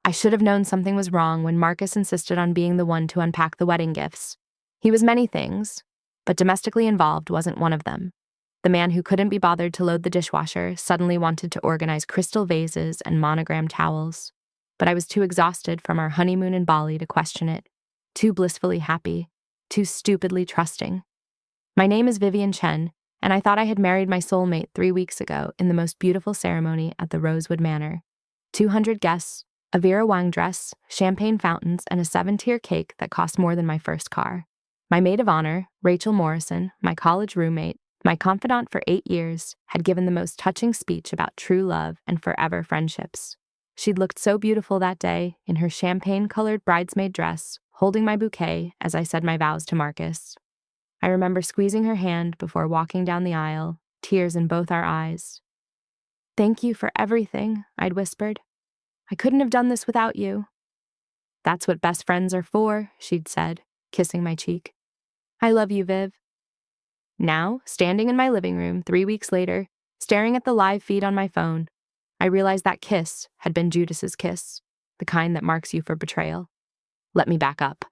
I should have known something was wrong when Marcus insisted on being the one to unpack the wedding gifts. He was many things, but domestically involved wasn't one of them. The man who couldn't be bothered to load the dishwasher suddenly wanted to organize crystal vases and monogrammed towels. But I was too exhausted from our honeymoon in Bali to question it, too blissfully happy, too stupidly trusting. My name is Vivian Chen, and I thought I had married my soulmate 3 weeks ago in the most beautiful ceremony at the Rosewood Manor. 200 guests, a Vera Wang dress, champagne fountains, and a 7-tier cake that cost more than my first car. My maid of honor, Rachel Morrison, my college roommate, my confidante for 8 years, had given the most touching speech about true love and forever friendships. She'd looked so beautiful that day in her champagne-colored bridesmaid dress, holding my bouquet as I said my vows to Marcus. I remember squeezing her hand before walking down the aisle, tears in both our eyes. "Thank you for everything," I'd whispered. "I couldn't have done this without you." "That's what best friends are for," she'd said, kissing my cheek. "I love you, Viv." Now, standing in my living room 3 weeks later, staring at the live feed on my phone, I realized that kiss had been Judas's kiss, the kind that marks you for betrayal. Let me back up.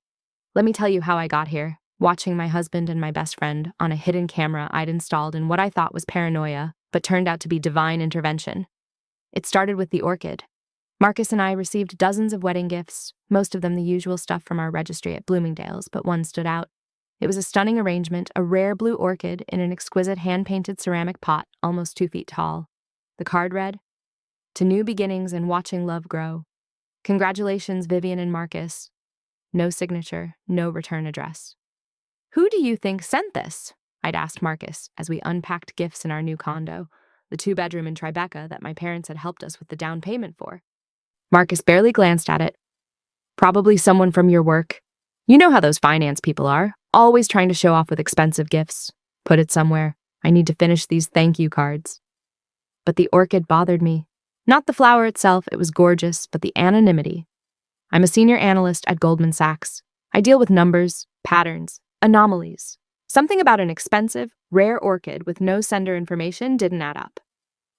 Let me tell you how I got here, watching my husband and my best friend on a hidden camera I'd installed in what I thought was paranoia, but turned out to be divine intervention. It started with the orchid. Marcus and I received dozens of wedding gifts, most of them the usual stuff from our registry at Bloomingdale's, but one stood out. It was a stunning arrangement, a rare blue orchid in an exquisite hand-painted ceramic pot almost 2 feet tall. The card read, "To new beginnings and watching love grow. Congratulations, Vivian and Marcus." No signature, no return address. "Who do you think sent this?" I'd asked Marcus as we unpacked gifts in our new condo, the 2-bedroom in Tribeca that my parents had helped us with the down payment for. Marcus barely glanced at it. "Probably someone from your work. You know how those finance people are, always trying to show off with expensive gifts. Put it somewhere. I need to finish these thank you cards." But the orchid bothered me. Not the flower itself, it was gorgeous, but the anonymity. I'm a senior analyst at Goldman Sachs. I deal with numbers, patterns, anomalies. Something about an expensive, rare orchid with no sender information didn't add up.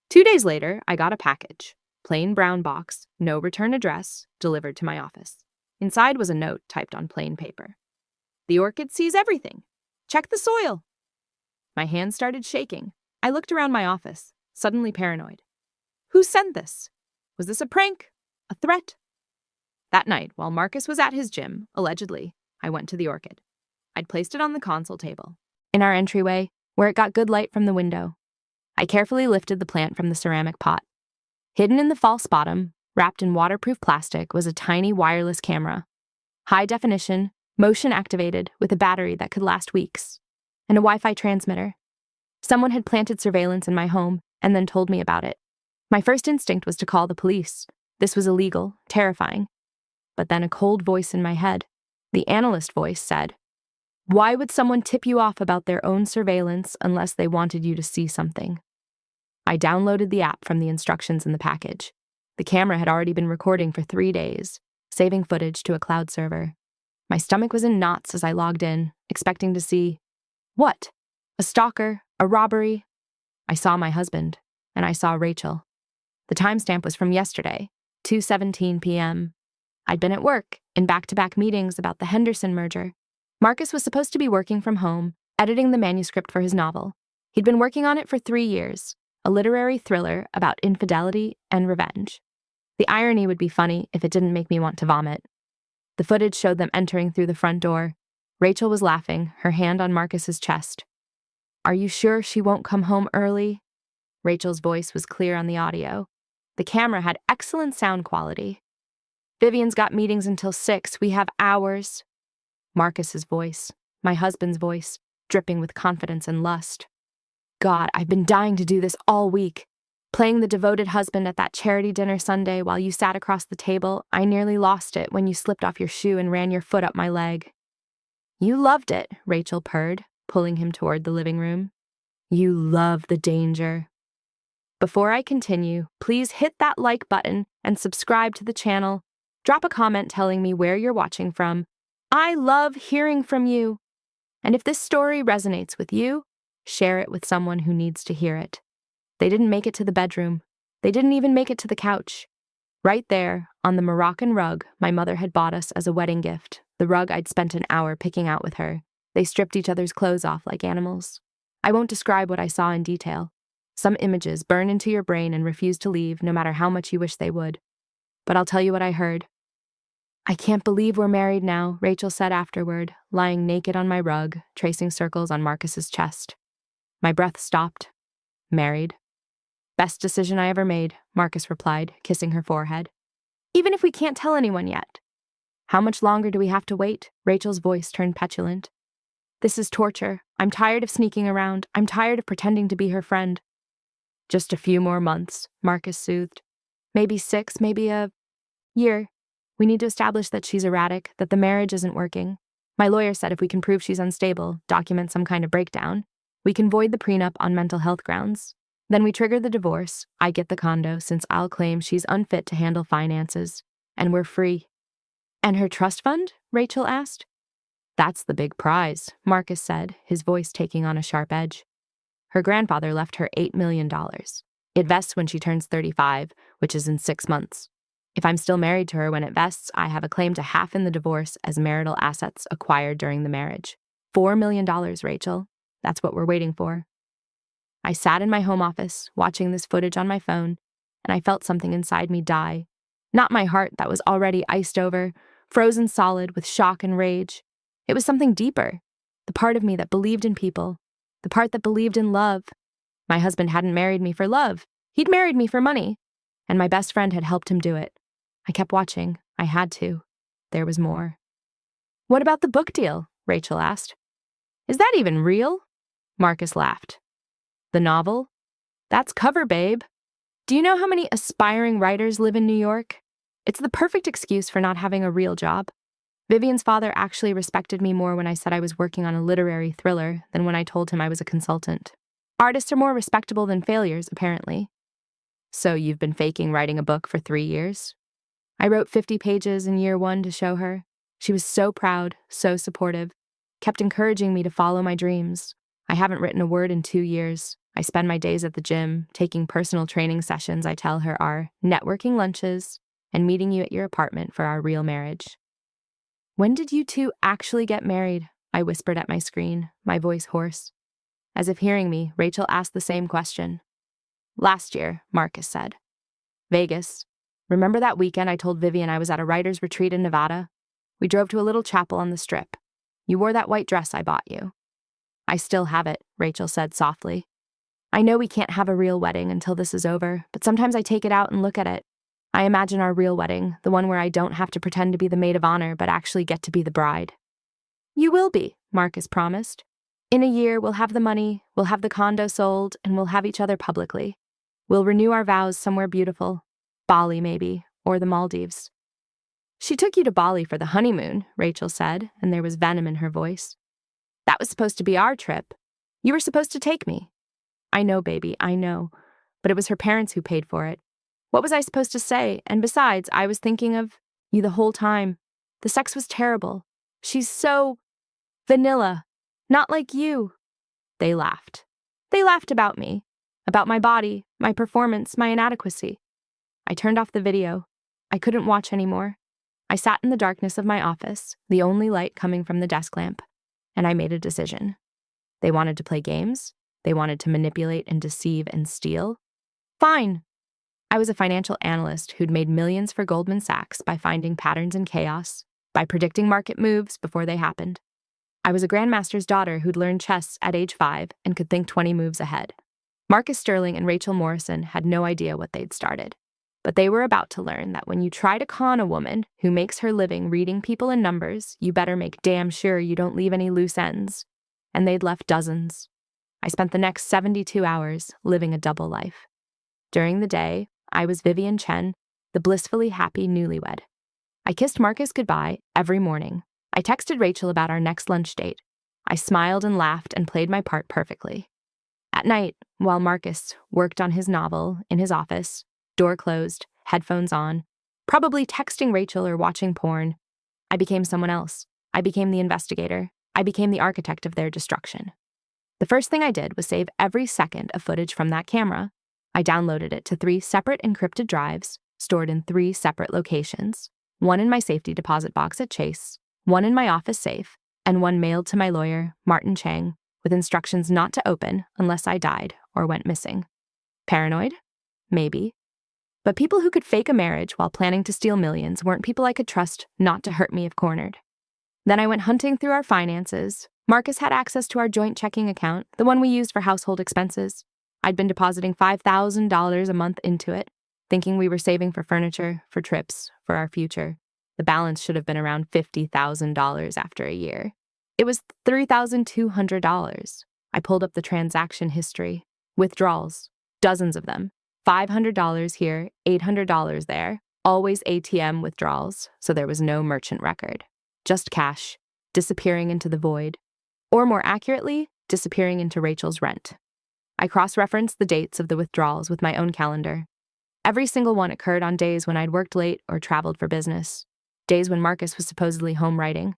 2 days later, I got a package. Plain brown box, no return address, delivered to my office. Inside was a note typed on plain paper. "The orchid sees everything. Check the soil." My hands started shaking. I looked around my office, suddenly paranoid. Who sent this? Was this a prank? A threat? That night, while Marcus was at his gym, allegedly, I went to the orchid. I'd placed it on the console table, in our entryway, where it got good light from the window. I carefully lifted the plant from the ceramic pot. Hidden in the false bottom, wrapped in waterproof plastic, was a tiny wireless camera. High definition, motion activated, with a battery that could last weeks. And a Wi-Fi transmitter. Someone had planted surveillance in my home and then told me about it. My first instinct was to call the police. This was illegal, terrifying. But then a cold voice in my head, the analyst voice, said, "Why would someone tip you off about their own surveillance unless they wanted you to see something?" I downloaded the app from the instructions in the package. The camera had already been recording for 3 days, saving footage to a cloud server. My stomach was in knots as I logged in, expecting to see, what? A stalker? A robbery? I saw my husband, and I saw Rachel. The timestamp was from yesterday, 2:17 p.m. I'd been at work, in back-to-back meetings about the Henderson merger. Marcus was supposed to be working from home, editing the manuscript for his novel. He'd been working on it for 3 years, a literary thriller about infidelity and revenge. The irony would be funny if it didn't make me want to vomit. The footage showed them entering through the front door. Rachel was laughing, her hand on Marcus's chest. "Are you sure she won't come home early?" Rachel's voice was clear on the audio. The camera had excellent sound quality. "Vivian's got meetings until 6. We have hours." Marcus's voice, my husband's voice, dripping with confidence and lust. "God, I've been dying to do this all week. Playing the devoted husband at that charity dinner Sunday while you sat across the table, I nearly lost it when you slipped off your shoe and ran your foot up my leg." "You loved it," Rachel purred, pulling him toward the living room. "You love the danger." Before I continue, please hit that like button and subscribe to the channel. Drop a comment telling me where you're watching from. I love hearing from you. And if this story resonates with you, share it with someone who needs to hear it. They didn't make it to the bedroom. They didn't even make it to the couch. Right there, on the Moroccan rug my mother had bought us as a wedding gift, the rug I'd spent an hour picking out with her. They stripped each other's clothes off like animals. I won't describe what I saw in detail. Some images burn into your brain and refuse to leave, no matter how much you wish they would. But I'll tell you what I heard. "I can't believe we're married now," Rachel said afterward, lying naked on my rug, tracing circles on Marcus's chest. My breath stopped. "Married?" "Best decision I ever made," Marcus replied, kissing her forehead. "Even if we can't tell anyone yet." "How much longer do we have to wait?" Rachel's voice turned petulant. "This is torture. I'm tired of sneaking around. I'm tired of pretending to be her friend." "Just a few more months," Marcus soothed. "Maybe 6, maybe a year. We need to establish that she's erratic, that the marriage isn't working. My lawyer said if we can prove she's unstable, document some kind of breakdown, we can void the prenup on mental health grounds. Then we trigger the divorce. I get the condo since I'll claim she's unfit to handle finances. And we're free." "And her trust fund?" Rachel asked. "That's the big prize," Marcus said, his voice taking on a sharp edge. "Her grandfather left her $8 million. It vests when she turns 35, which is in 6 months. If I'm still married to her when it vests, I have a claim to half in the divorce as marital assets acquired during the marriage. $4 million, Rachel. That's what we're waiting for." I sat in my home office, watching this footage on my phone, and I felt something inside me die. Not my heart that was already iced over, frozen solid with shock and rage. It was something deeper, the part of me that believed in people, the part that believed in love. My husband hadn't married me for love. He'd married me for money, and my best friend had helped him do it. I kept watching. I had to. There was more. "What about the book deal?" Rachel asked. "Is that even real?" Marcus laughed. "The novel? That's cover, babe. Do you know how many aspiring writers live in New York? It's the perfect excuse for not having a real job. Vivian's father actually respected me more when I said I was working on a literary thriller than when I told him I was a consultant. Artists are more respectable than failures, apparently." "So you've been faking writing a book for 3 years?" "I wrote 50 pages in year 1 to show her. She was so proud, so supportive, kept encouraging me to follow my dreams. I haven't written a word in 2 years. I spend my days at the gym, taking personal training sessions I tell her are networking lunches and meeting you at your apartment for our real marriage." "When did you two actually get married?" I whispered at my screen, my voice hoarse. As if hearing me, Rachel asked the same question. "Last year," Marcus said. "Vegas. Remember that weekend I told Vivian I was at a writer's retreat in Nevada? We drove to a little chapel on the Strip. You wore that white dress I bought you." "I still have it," Rachel said softly. "I know we can't have a real wedding until this is over, but sometimes I take it out and look at it. I imagine our real wedding, the one where I don't have to pretend to be the maid of honor but actually get to be the bride." "You will be," Marcus promised. "In a year, we'll have the money, we'll have the condo sold, and we'll have each other publicly. We'll renew our vows somewhere beautiful. Bali, maybe, or the Maldives." "She took you to Bali for the honeymoon," Rachel said, and there was venom in her voice. "That was supposed to be our trip. You were supposed to take me." "I know, baby, I know. But it was her parents who paid for it. What was I supposed to say? And besides, I was thinking of you the whole time. The sex was terrible. She's so vanilla. Not like you." They laughed. They laughed about me, about my body, my performance, my inadequacy. I turned off the video. I couldn't watch anymore. I sat in the darkness of my office, the only light coming from the desk lamp, and I made a decision. They wanted to play games. They wanted to manipulate and deceive and steal. Fine. I was a financial analyst who'd made millions for Goldman Sachs by finding patterns in chaos, by predicting market moves before they happened. I was a grandmaster's daughter who'd learned chess at age 5 and could think 20 moves ahead. Marcus Sterling and Rachel Morrison had no idea what they'd started. But they were about to learn that when you try to con a woman who makes her living reading people in numbers, you better make damn sure you don't leave any loose ends. And they'd left dozens. I spent the next 72 hours living a double life. During the day, I was Vivian Chen, the blissfully happy newlywed. I kissed Marcus goodbye every morning. I texted Rachel about our next lunch date. I smiled and laughed and played my part perfectly. At night, while Marcus worked on his novel in his office, door closed, headphones on, probably texting Rachel or watching porn, I became someone else. I became the investigator. I became the architect of their destruction. The first thing I did was save every second of footage from that camera. I downloaded it to 3 separate encrypted drives, stored in 3 separate locations, one in my safety deposit box at Chase, one in my office safe, and one mailed to my lawyer, Martin Chang, with instructions not to open unless I died or went missing. Paranoid? Maybe. But people who could fake a marriage while planning to steal millions weren't people I could trust not to hurt me if cornered. Then I went hunting through our finances. Marcus had access to our joint checking account, the one we used for household expenses. I'd been depositing $5,000 a month into it, thinking we were saving for furniture, for trips, for our future. The balance should have been around $50,000 after a year. It was $3,200. I pulled up the transaction history. Withdrawals. Dozens of them. $500 here, $800 there. Always ATM withdrawals, so there was no merchant record. Just cash, disappearing into the void. Or more accurately, disappearing into Rachel's rent. I cross-referenced the dates of the withdrawals with my own calendar. Every single one occurred on days when I'd worked late or traveled for business. Days when Marcus was supposedly home writing.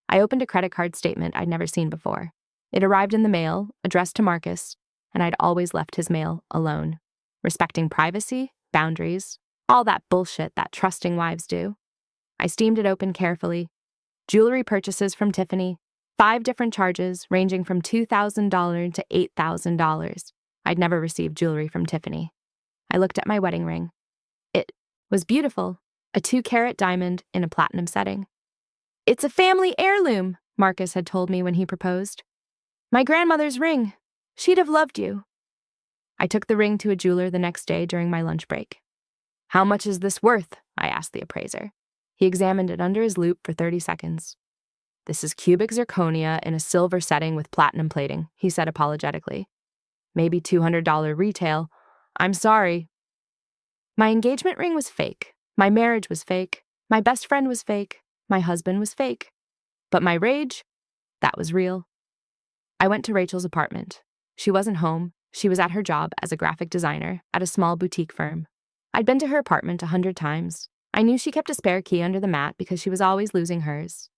I opened a credit card statement I'd never seen before. It arrived in the mail, addressed to Marcus, and I'd always left his mail alone, respecting privacy, boundaries, all that bullshit that trusting wives do. I steamed it open carefully. Jewelry purchases from Tiffany, 5 different charges ranging from $2,000 to $8,000. I'd never received jewelry from Tiffany. I looked at my wedding ring. It was beautiful, a 2-carat diamond in a platinum setting. "It's a family heirloom," Marcus had told me when he proposed. "My grandmother's ring. She'd have loved you." I took the ring to a jeweler the next day during my lunch break. "How much is this worth?" I asked the appraiser. He examined it under his loupe for 30 seconds. "This is cubic zirconia in a silver setting with platinum plating," he said apologetically. "Maybe $200 retail. I'm sorry." My engagement ring was fake. My marriage was fake. My best friend was fake. My husband was fake. But my rage, that was real. I went to Rachel's apartment. She wasn't home. She was at her job as a graphic designer at a small boutique firm. I'd been to her apartment 100 times. I knew she kept a spare key under the mat because she was always losing hers.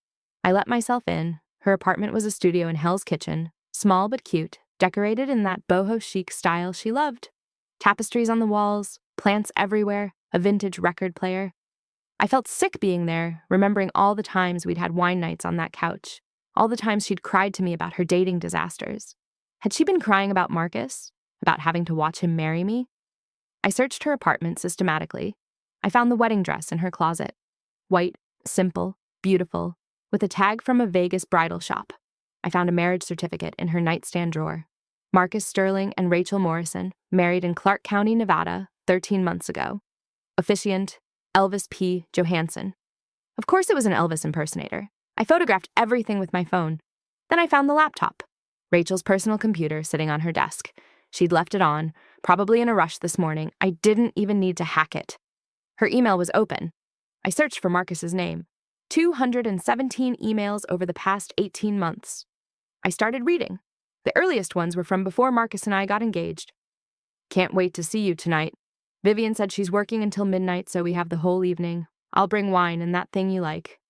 I let myself in. Her apartment was a studio in Hell's Kitchen, small but cute, decorated in that boho chic style she loved. Tapestries on the walls, plants everywhere, a vintage record player. I felt sick being there, remembering all the times we'd had wine nights on that couch, all the times she'd cried to me about her dating disasters. Had she been crying about Marcus? About having to watch him marry me? I searched her apartment systematically. I found the wedding dress in her closet. White, simple, beautiful, with a tag from a Vegas bridal shop. I found a marriage certificate in her nightstand drawer. Marcus Sterling and Rachel Morrison, married in Clark County, Nevada, 13 months ago. Officiant, Elvis P. Johansson. Of course it was an Elvis impersonator. I photographed everything with my phone. Then I found the laptop. Rachel's personal computer sitting on her desk. She'd left it on, probably in a rush this morning. I didn't even need to hack it. Her email was open. I searched for Marcus's name. 217 emails over the past 18 months. I started reading. The earliest ones were from before Marcus and I got engaged. "Can't wait to see you tonight. Vivian said she's working until midnight, so we have the whole evening. I'll bring wine and that thing you like."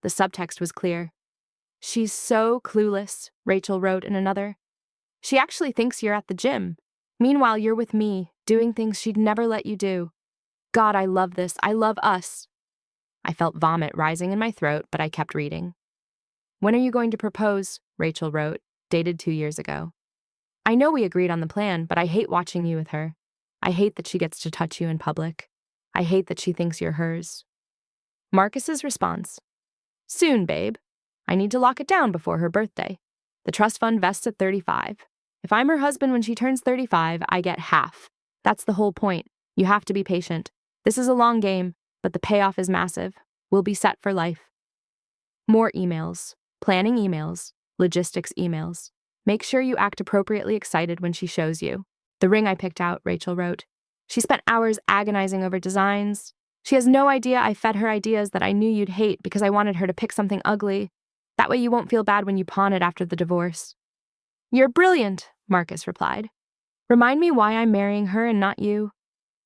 The subtext was clear. "She's so clueless," Rachel wrote in another. "She actually thinks you're at the gym. Meanwhile, you're with me, doing things she'd never let you do. God, I love this. I love us." I felt vomit rising in my throat, but I kept reading. "When are you going to propose?" Rachel wrote, dated 2 years ago. "I know we agreed on the plan, but I hate watching you with her. I hate that she gets to touch you in public. I hate that she thinks you're hers." Marcus's response: "Soon, babe. I need to lock it down before her birthday. The trust fund vests at 35. If I'm her husband when she turns 35, I get half. That's the whole point. You have to be patient. This is a long game, but the payoff is massive. We'll be set for life." More emails. Planning emails. Logistics emails. "Make sure you act appropriately excited when she shows you. The ring I picked out," Rachel wrote. "She spent hours agonizing over designs. She has no idea I fed her ideas that I knew you'd hate because I wanted her to pick something ugly. That way you won't feel bad when you pawn it after the divorce." "You're brilliant," Marcus replied. "Remind me why I'm marrying her and not you."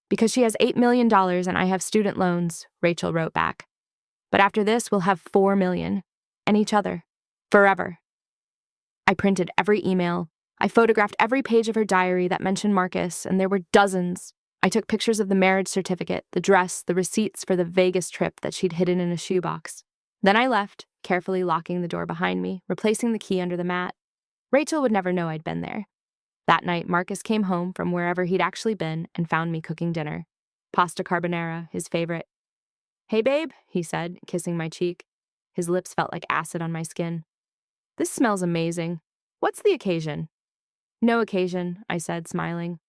"Because she has $8 million and I have student loans," Rachel wrote back. "But after this, we'll have $4 million. And each other. Forever." I printed every email. I photographed every page of her diary that mentioned Marcus, and there were dozens. I took pictures of the marriage certificate, the dress, the receipts for the Vegas trip that she'd hidden in a shoebox. Then I left, carefully locking the door behind me, replacing the key under the mat. Rachel would never know I'd been there. That night, Marcus came home from wherever he'd actually been and found me cooking dinner. Pasta carbonara, his favorite. "Hey, babe," he said, kissing my cheek. His lips felt like acid on my skin. "This smells amazing. What's the occasion?" "No occasion," I said, smiling.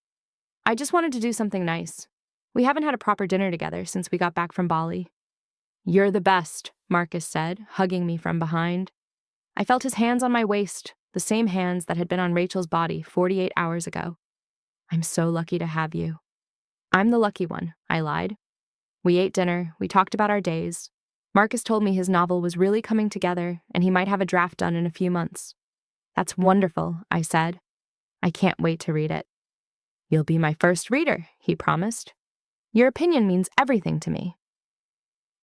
"I just wanted to do something nice. We haven't had a proper dinner together since we got back from Bali." "You're the best," Marcus said, hugging me from behind. I felt his hands on my waist, the same hands that had been on Rachel's body 48 hours ago. "I'm so lucky to have you." "I'm the lucky one," I lied. We ate dinner, we talked about our days. Marcus told me his novel was really coming together and he might have a draft done in a few months. "That's wonderful," I said. "I can't wait to read it." "You'll be my first reader," he promised. "Your opinion means everything to me."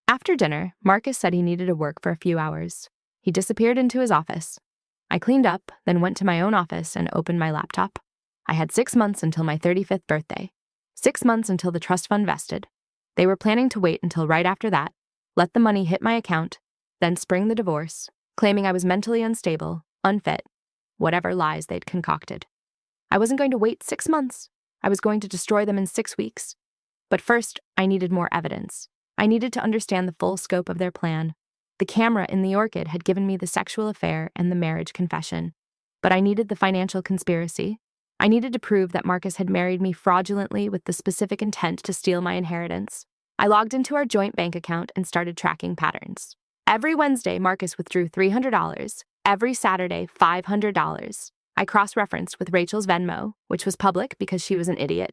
After dinner, Marcus said he needed to work for a few hours. He disappeared into his office. I cleaned up, then went to my own office and opened my laptop. I had 6 months until my 35th birthday. 6 months until the trust fund vested. They were planning to wait until right after that, let the money hit my account, then spring the divorce, claiming I was mentally unstable, unfit, whatever lies they'd concocted. I wasn't going to wait 6 months. I was going to destroy them in 6 weeks. But first, I needed more evidence. I needed to understand the full scope of their plan. The camera in the orchid had given me the sexual affair and the marriage confession. But I needed the financial conspiracy. I needed to prove that Marcus had married me fraudulently with the specific intent to steal my inheritance. I logged into our joint bank account and started tracking patterns. Every Wednesday, Marcus withdrew $300. Every Saturday, $500. I cross-referenced with Rachel's Venmo, which was public because she was an idiot.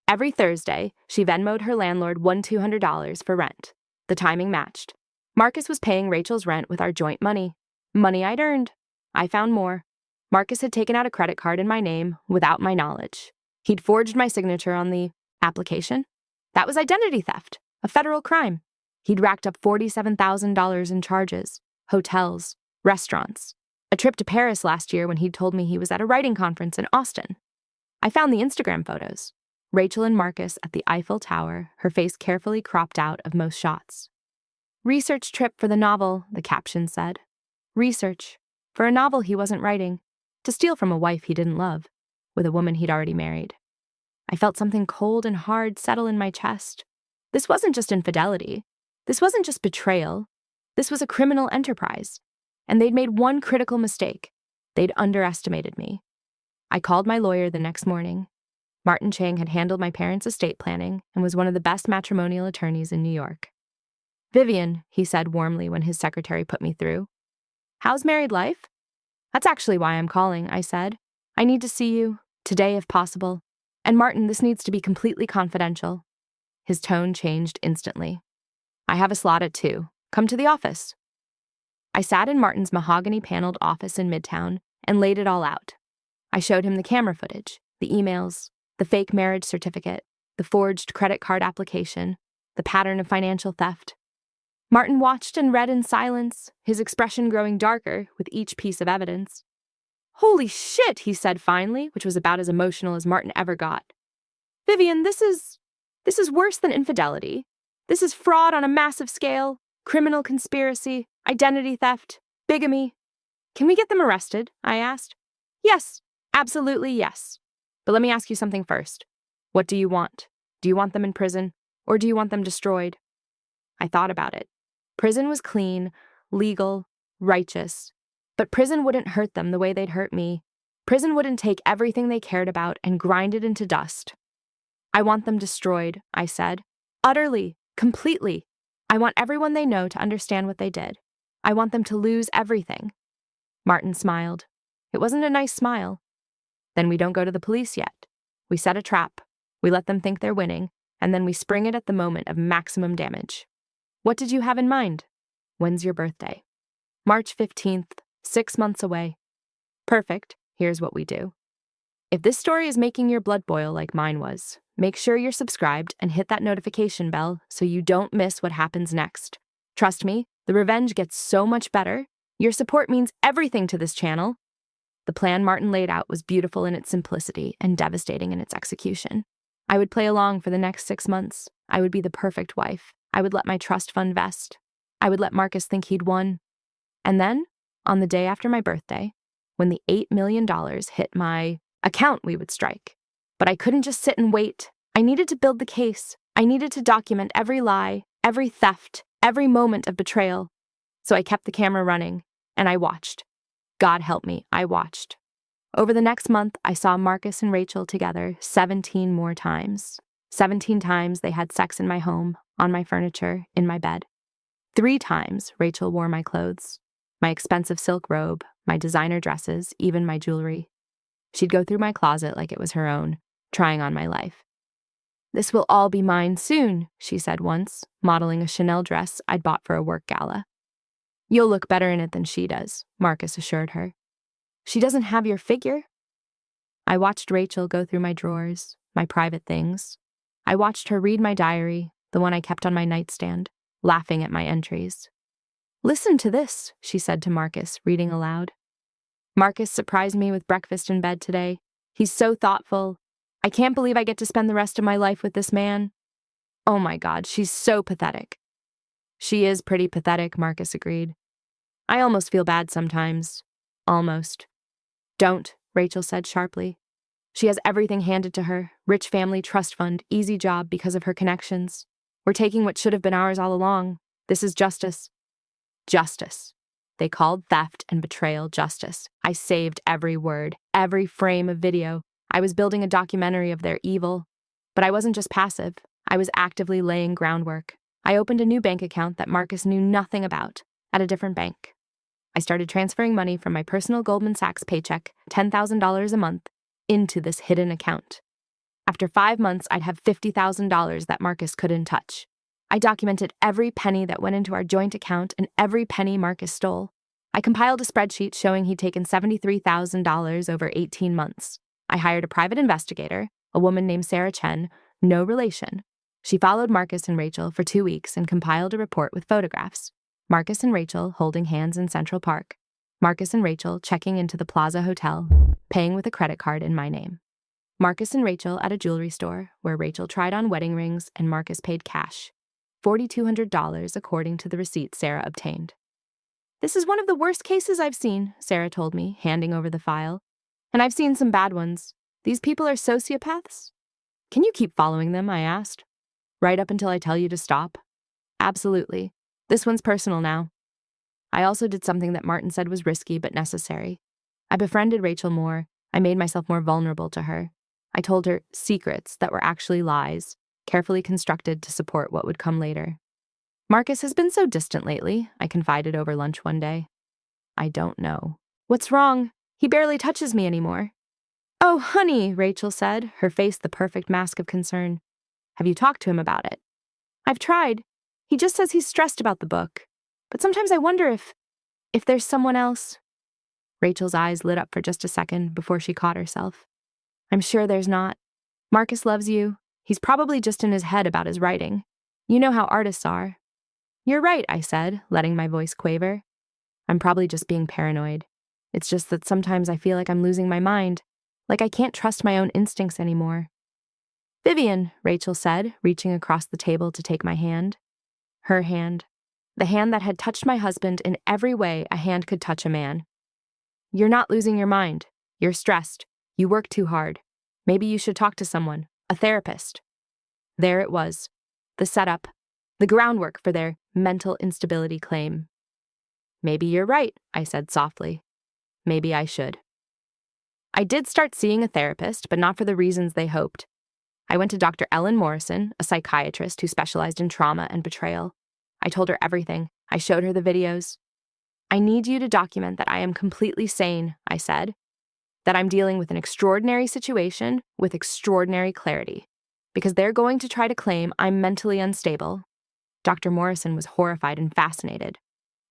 Every Thursday, she Venmo'd her landlord $200 for rent. The timing matched. Marcus was paying Rachel's rent with our joint money. Money I'd earned. I found more. Marcus had taken out a credit card in my name without my knowledge. He'd forged my signature on the application. That was identity theft, a federal crime. He'd racked up $47,000 in charges, hotels, restaurants, a trip to Paris last year when he'd told me he was at a writing conference in Austin. I found the Instagram photos. Rachel and Marcus at the Eiffel Tower, her face carefully cropped out of most shots. "Research trip for the novel," the caption said. Research. For a novel he wasn't writing. To steal from a wife he didn't love, with a woman he'd already married. I felt something cold and hard settle in my chest. This wasn't just infidelity. This wasn't just betrayal. This was a criminal enterprise. And they'd made one critical mistake. They'd underestimated me. I called my lawyer the next morning. Martin Chang had handled my parents' estate planning and was one of the best matrimonial attorneys in New York. "Vivian," he said warmly when his secretary put me through. "How's married life?" "That's actually why I'm calling," I said. "I need to see you, today if possible. And Martin, this needs to be completely confidential." His tone changed instantly. "I have a slot at 2. Come to the office." I sat in Martin's mahogany-paneled office in Midtown and laid it all out. I showed him the camera footage, the emails, the fake marriage certificate, the forged credit card application, the pattern of financial theft. Martin watched and read in silence, his expression growing darker with each piece of evidence. "Holy shit," he said finally, which was about as emotional as Martin ever got. "Vivian, this is worse than infidelity. This is fraud on a massive scale, criminal conspiracy, identity theft, bigamy." "Can we get them arrested?" I asked. "Yes, absolutely yes. But let me ask you something first. What do you want? Do you want them in prison, or do you want them destroyed?" I thought about it. Prison was clean, legal, righteous. But prison wouldn't hurt them the way they'd hurt me. Prison wouldn't take everything they cared about and grind it into dust. "I want them destroyed," I said. "Utterly, completely. I want everyone they know to understand what they did. I want them to lose everything." Martin smiled. It wasn't a nice smile. "Then we don't go to the police yet. We set a trap. We let them think they're winning, and then we spring it at the moment of maximum damage." "What did you have in mind?" "When's your birthday?" "March 15th, 6 months away." "Perfect. Here's what we do. If this story is making your blood boil like mine was, make sure you're subscribed and hit that notification bell so you don't miss what happens next. Trust me, the revenge gets so much better. Your support means everything to this channel. The plan Martin laid out was beautiful in its simplicity and devastating in its execution. I would play along for the next 6 months. I would be the perfect wife. I would let my trust fund vest. I would let Marcus think he'd won. And then, on the day after my birthday, when the $8 million hit my account, we would strike. But I couldn't just sit and wait. I needed to build the case. I needed to document every lie, every theft, every moment of betrayal. So I kept the camera running, and I watched. God help me, I watched. Over the next month, I saw Marcus and Rachel together 17 more times. 17 times they had sex in my home, on my furniture, in my bed. 3 times Rachel wore my clothes, my expensive silk robe, my designer dresses, even my jewelry. She'd go through my closet like it was her own, trying on my life. "This will all be mine soon," she said once, modeling a Chanel dress I'd bought for a work gala. "You'll look better in it than she does," Marcus assured her. "She doesn't have your figure." I watched Rachel go through my drawers, my private things. I watched her read my diary, the one I kept on my nightstand, laughing at my entries. "Listen to this," she said to Marcus, reading aloud. "Marcus surprised me with breakfast in bed today. He's so thoughtful. I can't believe I get to spend the rest of my life with this man. Oh my God, she's so pathetic." "She is pretty pathetic," Marcus agreed. "I almost feel bad sometimes. Almost." "Don't," Rachel said sharply. "She has everything handed to her, rich family, trust fund, easy job because of her connections. We're taking what should have been ours all along. This is justice." Justice. They called theft and betrayal justice. I saved every word, every frame of video. I was building a documentary of their evil. But I wasn't just passive. I was actively laying groundwork. I opened a new bank account that Marcus knew nothing about, at a different bank. I started transferring money from my personal Goldman Sachs paycheck, $10,000 a month, into this hidden account. After 5 months, I'd have $50,000 that Marcus couldn't touch. I documented every penny that went into our joint account and every penny Marcus stole. I compiled a spreadsheet showing he'd taken $73,000 over 18 months. I hired a private investigator, a woman named Vera Chen, no relation. She followed Marcus and Rachel for 2 weeks and compiled a report with photographs. Marcus and Rachel holding hands in Central Park. Marcus and Rachel checking into the Plaza Hotel, paying with a credit card in my name. Marcus and Rachel at a jewelry store where Rachel tried on wedding rings and Marcus paid cash. $4,200 according to the receipt Sarah obtained. "This is one of the worst cases I've seen," Sarah told me, handing over the file. "And I've seen some bad ones. These people are sociopaths?" "Can you keep following them?" I asked. "Right up until I tell you to stop." "Absolutely. This one's personal now." I also did something that Martin said was risky but necessary. I befriended Rachel more. I made myself more vulnerable to her. I told her secrets that were actually lies, carefully constructed to support what would come later. "Marcus has been so distant lately," I confided over lunch one day. "I don't know." "What's wrong? He barely touches me anymore." "Oh, honey," Rachel said, her face the perfect mask of concern. "Have you talked to him about it?" "I've tried. He just says he's stressed about the book. But sometimes I wonder if there's someone else." Rachel's eyes lit up for just a second before she caught herself. "I'm sure there's not. Marcus loves you. He's probably just in his head about his writing. You know how artists are." "You're right," I said, letting my voice quaver. "I'm probably just being paranoid. It's just that sometimes I feel like I'm losing my mind, like I can't trust my own instincts anymore." "Vivian," Rachel said, reaching across the table to take my hand. Her hand. The hand that had touched my husband in every way a hand could touch a man. "You're not losing your mind. You're stressed. You work too hard. Maybe you should talk to someone, a therapist." There it was, the setup, the groundwork for their mental instability claim. "Maybe you're right," I said softly. "Maybe I should." I did start seeing a therapist, but not for the reasons they hoped. I went to Dr. Ellen Morrison, a psychiatrist who specialized in trauma and betrayal. I told her everything. I showed her the videos. "I need you to document that I am completely sane," I said, "that I'm dealing with an extraordinary situation with extraordinary clarity, because they're going to try to claim I'm mentally unstable." Dr. Morrison was horrified and fascinated.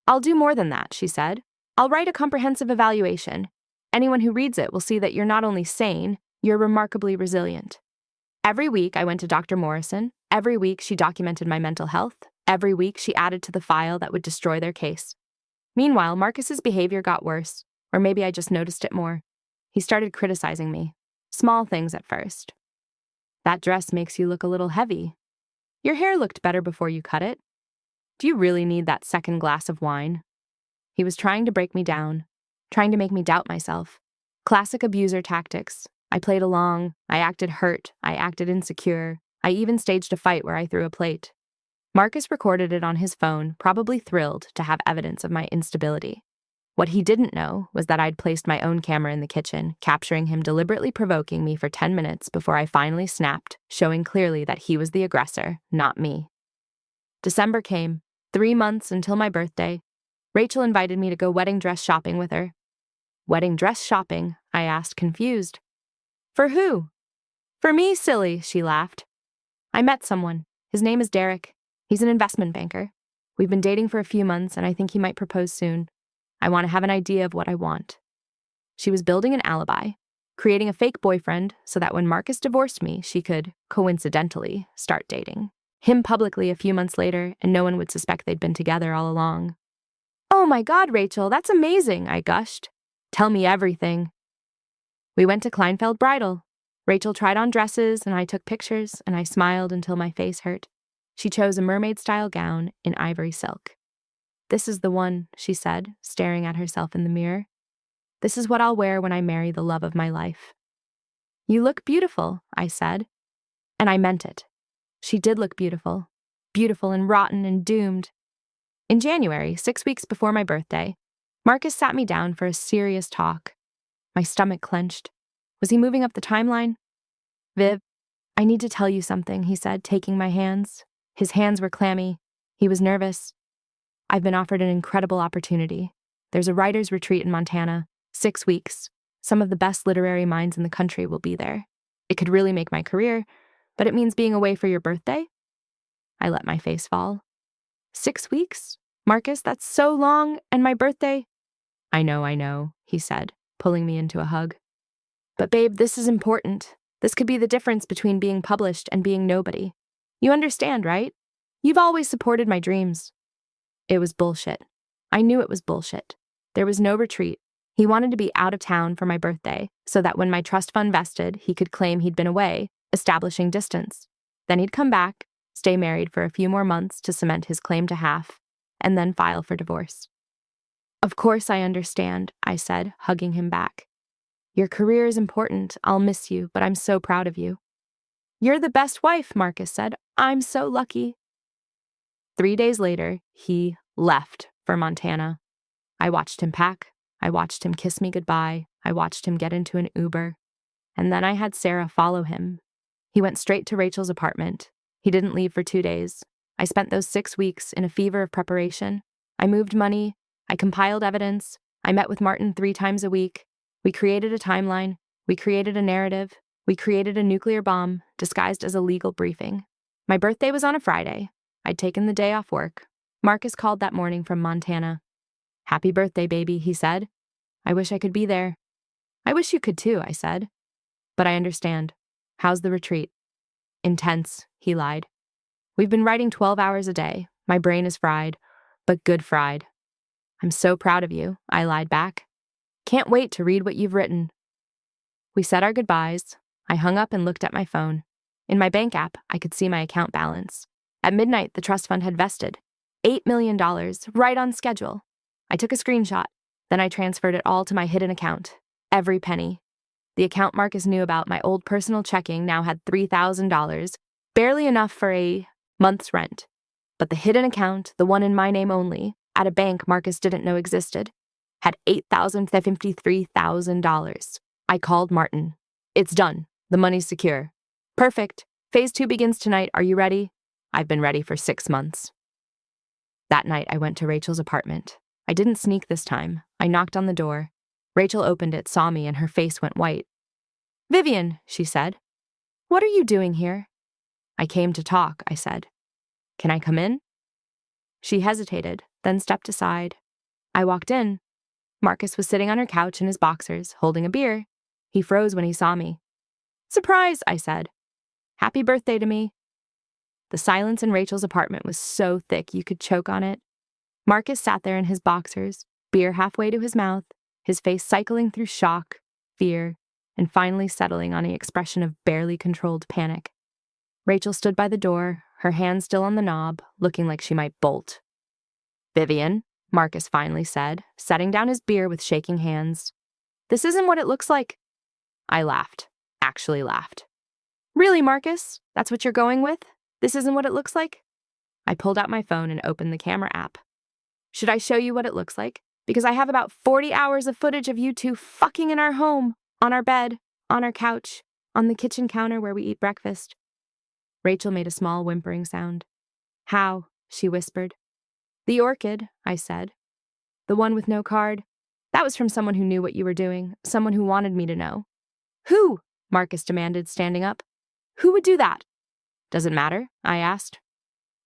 "I'll do more than that," she said. "I'll write a comprehensive evaluation. Anyone who reads it will see that you're not only sane, you're remarkably resilient." Every week I went to Dr. Morrison. Every week she documented my mental health. Every week she added to the file that would destroy their case. Meanwhile, Marcus's behavior got worse, or maybe I just noticed it more. He started criticizing me. Small things at first. That dress makes you look a little heavy. Your hair looked better before you cut it. Do you really need that second glass of wine? He was trying to break me down, trying to make me doubt myself. Classic abuser tactics. I played along, I acted hurt, I acted insecure, I even staged a fight where I threw a plate. Marcus recorded it on his phone, probably thrilled to have evidence of my instability. What he didn't know was that I'd placed my own camera in the kitchen, capturing him deliberately provoking me for 10 minutes before I finally snapped, showing clearly that he was the aggressor, not me. December came, 3 months until my birthday. Rachel invited me to go wedding dress shopping with her. Wedding dress shopping? I asked, confused. For who? For me, silly, she laughed. I met someone. His name is Derek. He's an investment banker. We've been dating for a few months, and I think he might propose soon. I want to have an idea of what I want. She was building an alibi, creating a fake boyfriend so that when Marcus divorced me, she could, coincidentally, start dating him publicly a few months later, and no one would suspect they'd been together all along. Oh my God, Rachel, that's amazing, I gushed. Tell me everything. We went to Kleinfeld Bridal. Rachel tried on dresses, and I took pictures, and I smiled until my face hurt. She chose a mermaid-style gown in ivory silk. This is the one, she said, staring at herself in the mirror. This is what I'll wear when I marry the love of my life. You look beautiful, I said. And I meant it. She did look beautiful. Beautiful and rotten and doomed. In January, 6 weeks before my birthday, Marcus sat me down for a serious talk. My stomach clenched. Was he moving up the timeline? Viv, I need to tell you something, he said, taking my hands. His hands were clammy. He was nervous. I've been offered an incredible opportunity. There's a writer's retreat in Montana, 6 weeks. Some of the best literary minds in the country will be there. It could really make my career, but it means being away for your birthday? I let my face fall. 6 weeks? Marcus, that's so long, and my birthday? I know, he said, pulling me into a hug. But babe, this is important. This could be the difference between being published and being nobody. You understand, right? You've always supported my dreams. It was bullshit. I knew it was bullshit. There was no retreat. He wanted to be out of town for my birthday, so that when my trust fund vested, he could claim he'd been away, establishing distance. Then he'd come back, stay married for a few more months to cement his claim to half, and then file for divorce. Of course I understand, I said, hugging him back. Your career is important. I'll miss you, but I'm so proud of you. You're the best wife, Marcus said. I'm so lucky. 3 days later, he left for Montana. I watched him pack. I watched him kiss me goodbye. I watched him get into an Uber. And then I had Sarah follow him. He went straight to Rachel's apartment. He didn't leave for 2 days. I spent those 6 weeks in a fever of preparation. I moved money. I compiled evidence. I met with Martin 3 times a week. We created a timeline. We created a narrative. We created a nuclear bomb disguised as a legal briefing. My birthday was on a Friday. I'd taken the day off work. Marcus called that morning from Montana. Happy birthday, baby, he said. I wish I could be there. I wish you could too, I said. But I understand. How's the retreat? Intense, he lied. We've been writing 12 hours a day. My brain is fried, but good fried. I'm so proud of you, I lied back. Can't wait to read what you've written. We said our goodbyes. I hung up and looked at my phone. In my bank app, I could see my account balance. At midnight, the trust fund had vested. $8 million, right on schedule. I took a screenshot. Then I transferred it all to my hidden account. Every penny. The account Marcus knew about, my old personal checking, now had $3,000, barely enough for a month's rent. But the hidden account, the one in my name only, at a bank Marcus didn't know existed, had $8,053,000. I called Martin. It's done. The money's secure. Perfect. Phase 2 begins tonight. Are you ready? I've been ready for 6 months. That night, I went to Rachel's apartment. I didn't sneak this time. I knocked on the door. Rachel opened it, saw me, and her face went white. Vivian, she said. What are you doing here? I came to talk, I said. Can I come in? She hesitated, then stepped aside. I walked in. Marcus was sitting on her couch in his boxers, holding a beer. He froze when he saw me. Surprise, I said. Happy birthday to me. The silence in Rachel's apartment was so thick you could choke on it. Marcus sat there in his boxers, beer halfway to his mouth, his face cycling through shock, fear, and finally settling on an expression of barely controlled panic. Rachel stood by the door, her hand still on the knob, looking like she might bolt. "Vivian," Marcus finally said, setting down his beer with shaking hands. "This isn't what it looks like." I laughed. Actually laughed. "Really, Marcus? That's what you're going with? This isn't what it looks like?" I pulled out my phone and opened the camera app. "Should I show you what it looks like? Because I have about 40 hours of footage of you two fucking in our home, on our bed, on our couch, on the kitchen counter where we eat breakfast." Rachel made a small whimpering sound. "How?" she whispered. "The orchid," I said. "The one with no card. That was from someone who knew what you were doing, someone who wanted me to know." "Who?" Marcus demanded, standing up. "Who would do that?" "Does it matter?" I asked.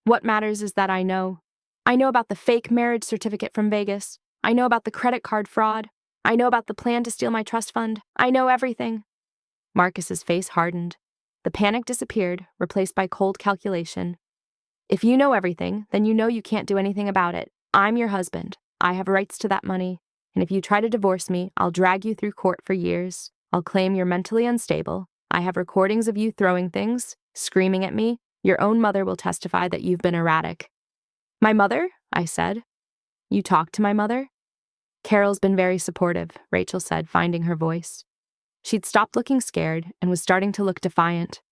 "What matters is that I know. I know about the fake marriage certificate from Vegas. I know about the credit card fraud. I know about the plan to steal my trust fund. I know everything." Marcus's face hardened. The panic disappeared, replaced by cold calculation. "If you know everything, then you know you can't do anything about it. I'm your husband. I have rights to that money. And if you try to divorce me, I'll drag you through court for years. I'll claim you're mentally unstable. I have recordings of you throwing things, screaming at me. Your own mother will testify that you've been erratic." "My mother?" I said. "You talked to my mother?" "Carol's been very supportive," Rachel said, finding her voice. She'd stopped looking scared and was starting to look defiant.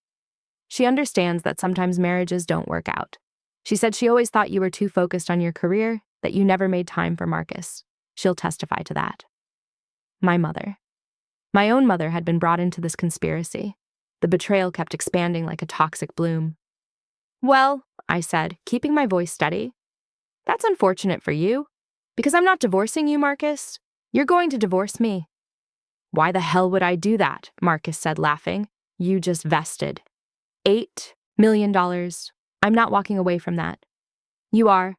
"She understands that sometimes marriages don't work out. She said she always thought you were too focused on your career, that you never made time for Marcus. She'll testify to that." My mother. My own mother had been brought into this conspiracy. The betrayal kept expanding like a toxic bloom. "Well," I said, keeping my voice steady, "that's unfortunate for you. Because I'm not divorcing you, Marcus. You're going to divorce me." "Why the hell would I do that?" Marcus said, laughing. "You just vested. $8 million. I'm not walking away from that." "You are.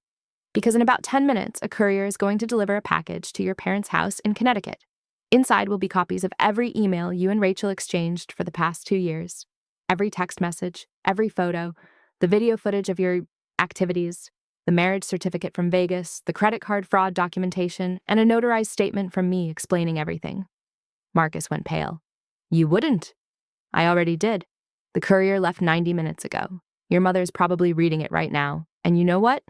Because in about 10 minutes, a courier is going to deliver a package to your parents' house in Connecticut. Inside will be copies of every email you and Rachel exchanged for the past 2 years. Every text message, every photo, the video footage of your activities, the marriage certificate from Vegas, the credit card fraud documentation, and a notarized statement from me explaining everything." Marcus went pale. "You wouldn't." "I already did. The courier left 90 minutes ago. Your mother's probably reading it right now. And you know what?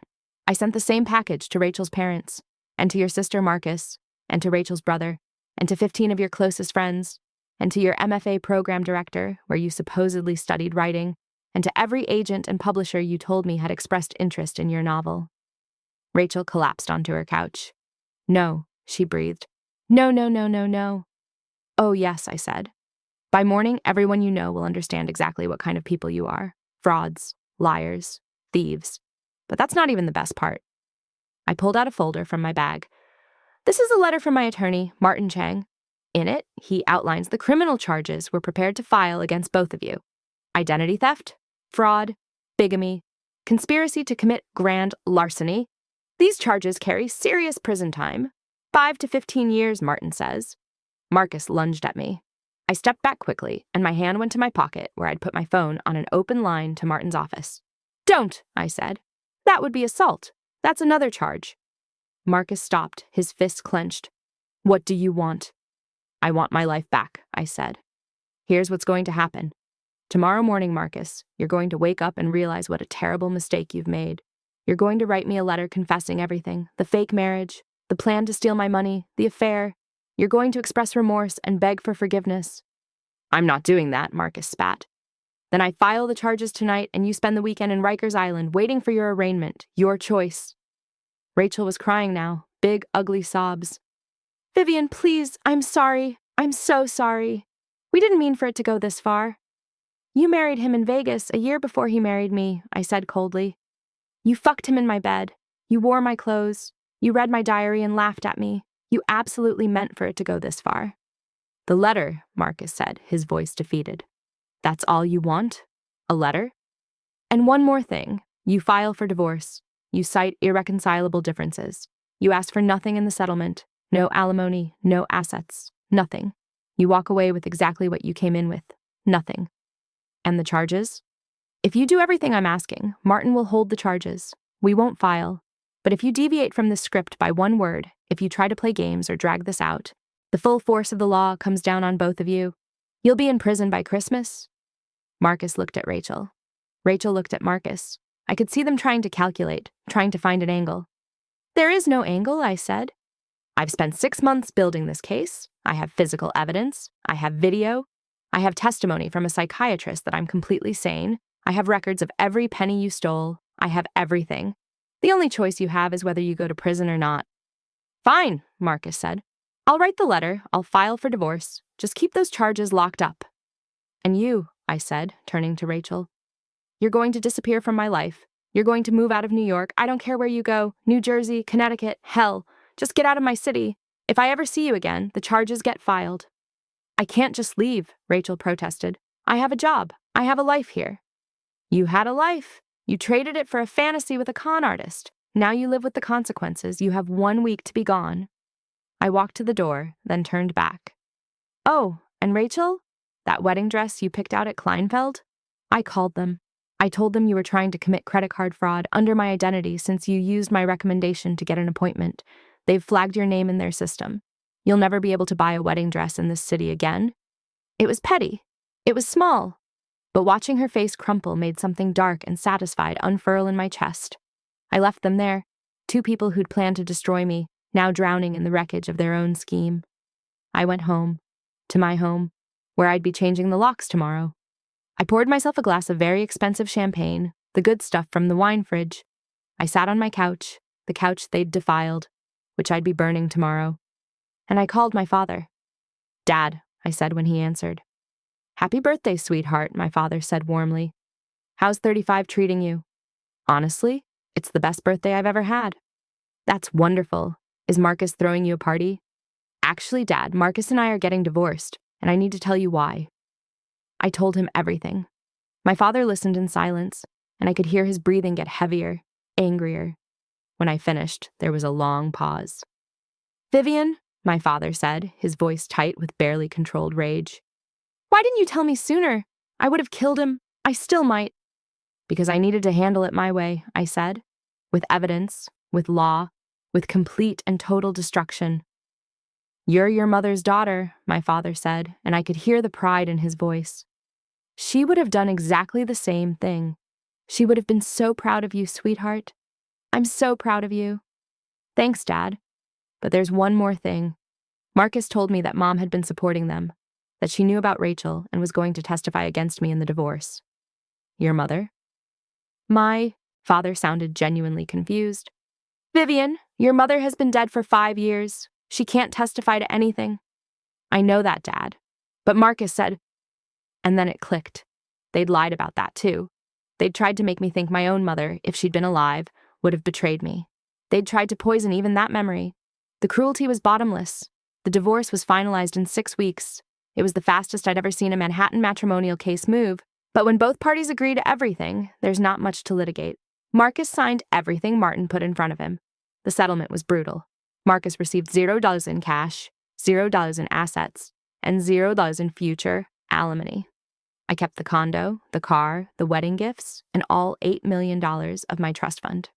I sent the same package to Rachel's parents, and to your sister Marcus, and to Rachel's brother, and to 15 of your closest friends, and to your MFA program director, where you supposedly studied writing, and to every agent and publisher you told me had expressed interest in your novel." Rachel collapsed onto her couch. "No," she breathed. "No, no, no, no, no." "Oh, yes," I said. "By morning, everyone you know will understand exactly what kind of people you are. Frauds, liars, thieves. But that's not even the best part." I pulled out a folder from my bag. "This is a letter from my attorney, Martin Chang. In it, he outlines the criminal charges we're prepared to file against both of you. Identity theft, fraud, bigamy, conspiracy to commit grand larceny. These charges carry serious prison time. 5 to 15 years, Martin says." Marcus lunged at me. I stepped back quickly, and my hand went to my pocket where I'd put my phone on an open line to Martin's office. "Don't," I said. "That would be assault. That's another charge." Marcus stopped, his fists clenched. "What do you want?" "I want my life back," I said. "Here's what's going to happen. Tomorrow morning, Marcus, you're going to wake up and realize what a terrible mistake you've made. You're going to write me a letter confessing everything, the fake marriage, the plan to steal my money, the affair. You're going to express remorse and beg for forgiveness." "I'm not doing that," Marcus spat. "Then I file the charges tonight and you spend the weekend in Rikers Island waiting for your arraignment. Your choice." Rachel was crying now, big, ugly sobs. "Vivian, please, I'm sorry. I'm so sorry. We didn't mean for it to go this far." "You married him in Vegas a year before he married me," I said coldly. "You fucked him in my bed. You wore my clothes. You read my diary and laughed at me. You absolutely meant for it to go this far." "The letter," Marcus said, his voice defeated. "That's all you want? A letter? And one more thing. You file for divorce. You cite irreconcilable differences. You ask for nothing in the settlement. No alimony, no assets. Nothing. You walk away with exactly what you came in with. Nothing. And the charges? If you do everything I'm asking, Martin will hold the charges. We won't file. But if you deviate from the script by one word, if you try to play games or drag this out, the full force of the law comes down on both of you. You'll be in prison by Christmas? Marcus looked at Rachel. Rachel looked at Marcus. I could see them trying to calculate, trying to find an angle. There is no angle, I said. I've spent 6 months building this case. I have physical evidence. I have video. I have testimony from a psychiatrist that I'm completely sane. I have records of every penny you stole. I have everything. The only choice you have is whether you go to prison or not. Fine, Marcus said. I'll write the letter. I'll file for divorce. Just keep those charges locked up. And you, I said, turning to Rachel. You're going to disappear from my life. You're going to move out of New York. I don't care where you go. New Jersey, Connecticut, hell. Just get out of my city. If I ever see you again, the charges get filed. I can't just leave, Rachel protested. I have a job. I have a life here. You had a life. You traded it for a fantasy with a con artist. Now you live with the consequences. You have 1 week to be gone. I walked to the door, then turned back. Oh, and Rachel? That wedding dress you picked out at Kleinfeld? I called them. I told them you were trying to commit credit card fraud under my identity since you used my recommendation to get an appointment. They've flagged your name in their system. You'll never be able to buy a wedding dress in this city again. It was petty. It was small. But watching her face crumple made something dark and satisfied unfurl in my chest. I left them there, 2 people who'd planned to destroy me, now drowning in the wreckage of their own scheme. I went home, to my home, where I'd be changing the locks tomorrow. I poured myself a glass of very expensive champagne, the good stuff from the wine fridge. I sat on my couch, the couch they'd defiled, which I'd be burning tomorrow. And I called my father. Dad, I said when he answered. Happy birthday, sweetheart, my father said warmly. How's 35 treating you? Honestly, it's the best birthday I've ever had. That's wonderful. Is Marcus throwing you a party? Actually, Dad, Marcus and I are getting divorced, and I need to tell you why. I told him everything. My father listened in silence, and I could hear his breathing get heavier, angrier. When I finished, there was a long pause. Vivian, my father said, his voice tight with barely controlled rage. Why didn't you tell me sooner? I would have killed him. I still might. Because I needed to handle it my way, I said. With evidence, with law, with complete and total destruction. You're your mother's daughter, my father said, and I could hear the pride in his voice. She would have done exactly the same thing. She would have been so proud of you, sweetheart. I'm so proud of you. Thanks, Dad. But there's one more thing. Marcus told me that Mom had been supporting them, that she knew about Rachel and was going to testify against me in the divorce. Your mother? My father sounded genuinely confused. Vivian, your mother has been dead for 5 years. She can't testify to anything. I know that, Dad. But Marcus said, and then it clicked. They'd lied about that, too. They'd tried to make me think my own mother, if she'd been alive, would have betrayed me. They'd tried to poison even that memory. The cruelty was bottomless. The divorce was finalized in 6 weeks. It was the fastest I'd ever seen a Manhattan matrimonial case move. But when both parties agree to everything, there's not much to litigate. Marcus signed everything Martin put in front of him. The settlement was brutal. Marcus received $0 in cash, $0 in assets, and $0 in future alimony. I kept the condo, the car, the wedding gifts, and all $8 million of my trust fund.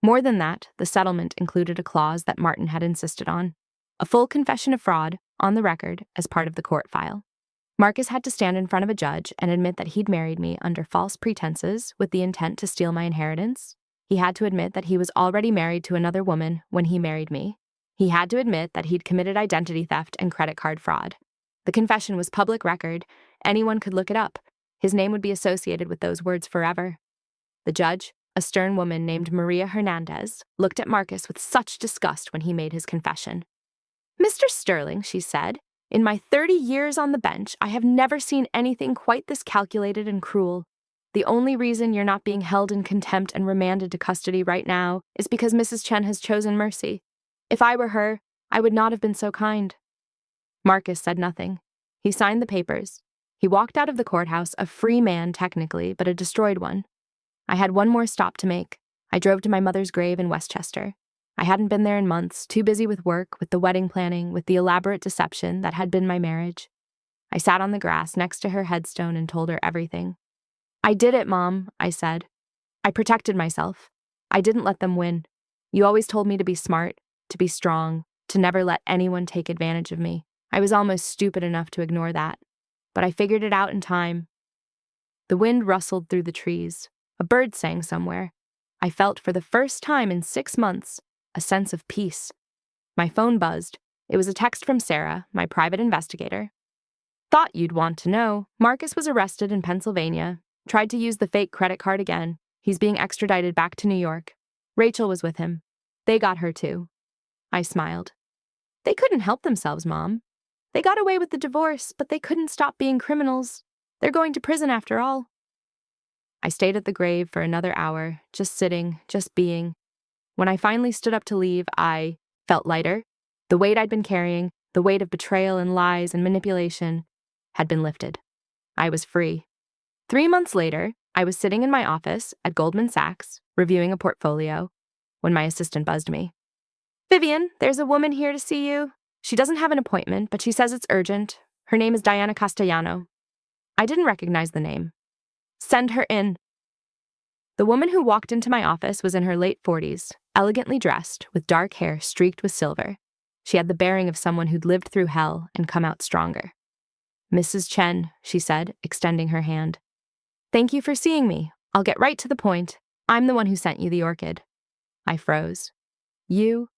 More than that, the settlement included a clause that Martin had insisted on, a full confession of fraud on the record as part of the court file. Marcus had to stand in front of a judge and admit that he'd married me under false pretenses with the intent to steal my inheritance. He had to admit that he was already married to another woman when he married me. He had to admit that he'd committed identity theft and credit card fraud. The confession was public record. Anyone could look it up. His name would be associated with those words forever. The judge, a stern woman named Maria Hernandez, looked at Marcus with such disgust when he made his confession. Mr. Sterling, she said, in my 30 years on the bench, I have never seen anything quite this calculated and cruel. The only reason you're not being held in contempt and remanded to custody right now is because Mrs. Chen has chosen mercy. If I were her, I would not have been so kind. Marcus said nothing. He signed the papers. He walked out of the courthouse, a free man technically, but a destroyed one. I had one more stop to make. I drove to my mother's grave in Westchester. I hadn't been there in months, too busy with work, with the wedding planning, with the elaborate deception that had been my marriage. I sat on the grass next to her headstone and told her everything. I did it, Mom, I said. I protected myself. I didn't let them win. You always told me to be smart, to be strong, to never let anyone take advantage of me. I was almost stupid enough to ignore that. but I figured it out in time. The wind rustled through the trees. A bird sang somewhere. I felt for the first time in 6 months a sense of peace. My phone buzzed. It was a text from Sarah, my private investigator. Thought you'd want to know. Marcus was arrested in Pennsylvania. Tried to use the fake credit card again. He's being extradited back to New York. Rachel was with him. They got her too. I smiled. They couldn't help themselves, Mom. They got away with the divorce, but they couldn't stop being criminals. They're going to prison after all. I stayed at the grave for another hour, just sitting, just being. When I finally stood up to leave, I felt lighter. The weight I'd been carrying, the weight of betrayal and lies and manipulation, had been lifted. I was free. 3 months later, I was sitting in my office at Goldman Sachs, reviewing a portfolio, when my assistant buzzed me. Vivian, there's a woman here to see you. She doesn't have an appointment, but she says it's urgent. Her name is Diana Castellano. I didn't recognize the name. Send her in. The woman who walked into my office was in her late 40s, elegantly dressed, with dark hair streaked with silver. She had the bearing of someone who'd lived through hell and come out stronger. Mrs. Chen, she said, extending her hand. Thank you for seeing me. I'll get right to the point. I'm the one who sent you the orchid. I froze. You?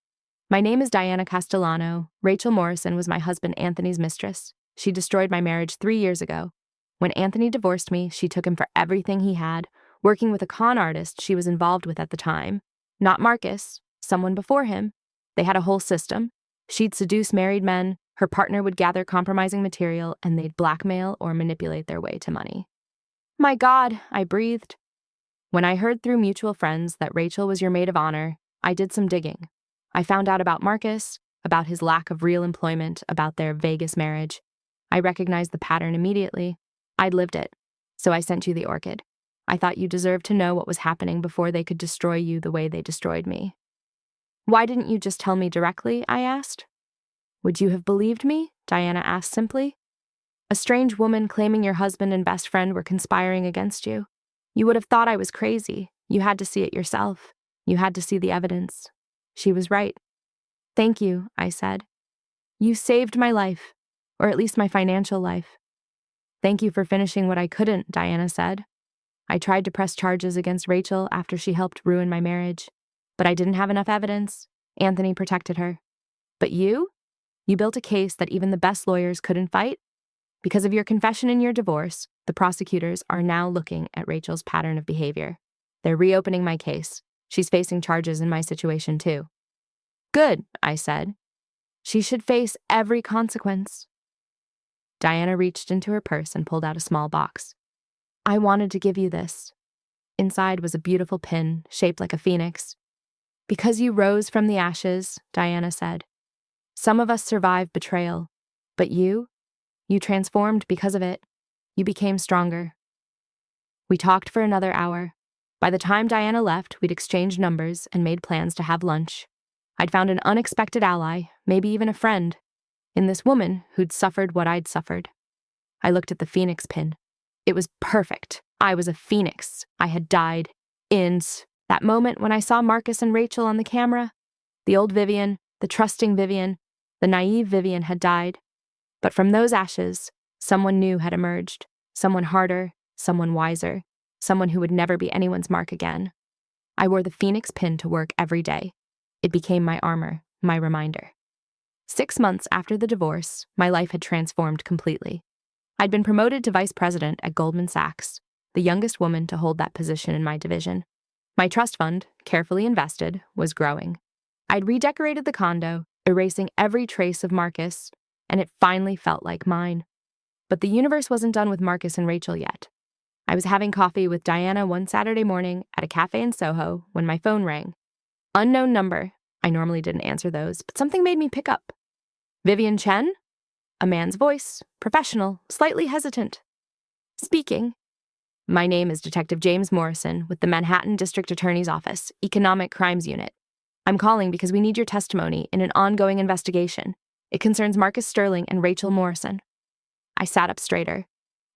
My name is Diana Castellano. Rachel Morrison was my husband Anthony's mistress. She destroyed my marriage 3 years ago. When Anthony divorced me, she took him for everything he had, working with a con artist she was involved with at the time. Not Marcus, someone before him. They had a whole system. She'd seduce married men, her partner would gather compromising material, and they'd blackmail or manipulate their way to money. My God, I breathed. When I heard through mutual friends that Rachel was your maid of honor, I did some digging. I found out about Marcus, about his lack of real employment, about their Vegas marriage. I recognized the pattern immediately. I'd lived it. So I sent you the orchid. I thought you deserved to know what was happening before they could destroy you the way they destroyed me. Why didn't you just tell me directly? I asked. Would you have believed me? Diana asked simply. A strange woman claiming your husband and best friend were conspiring against you. You would have thought I was crazy. You had to see it yourself. You had to see the evidence. She was right. Thank you, I said. You saved my life, or at least my financial life. Thank you for finishing what I couldn't, Diana said. I tried to press charges against Rachel after she helped ruin my marriage, but I didn't have enough evidence. Anthony protected her. But you? You built a case that even the best lawyers couldn't fight? Because of your confession in your divorce, the prosecutors are now looking at Rachel's pattern of behavior. They're reopening my case. She's facing charges in my situation too. Good, I said. She should face every consequence. Diana reached into her purse and pulled out a small box. I wanted to give you this. Inside was a beautiful pin, shaped like a phoenix. Because you rose from the ashes, Diana said. Some of us survived betrayal, but you transformed because of it. You became stronger. We talked for another hour. By the time Diana left, we'd exchanged numbers and made plans to have lunch. I'd found an unexpected ally, maybe even a friend, in this woman who'd suffered what I'd suffered. I looked at the phoenix pin. It was perfect. I was a phoenix. I had died. That moment when I saw Marcus and Rachel on the camera, the old Vivian, the trusting Vivian, the naive Vivian had died. But from those ashes, someone new had emerged. Someone harder, someone wiser, someone who would never be anyone's mark again. I wore the phoenix pin to work every day. It became my armor, my reminder. 6 months after the divorce, my life had transformed completely. I'd been promoted to vice president at Goldman Sachs, the youngest woman to hold that position in my division. My trust fund, carefully invested, was growing. I'd redecorated the condo, erasing every trace of Marcus, and it finally felt like mine. But the universe wasn't done with Marcus and Rachel yet. I was having coffee with Diana one Saturday morning at a cafe in Soho when my phone rang. Unknown number. I normally didn't answer those, but something made me pick up. Vivian Chen? A man's voice, professional, slightly hesitant. Speaking. My name is Detective James Morrison with the Manhattan District Attorney's Office, Economic Crimes Unit. I'm calling because we need your testimony in an ongoing investigation. It concerns Marcus Sterling and Rachel Morrison. I sat up straighter.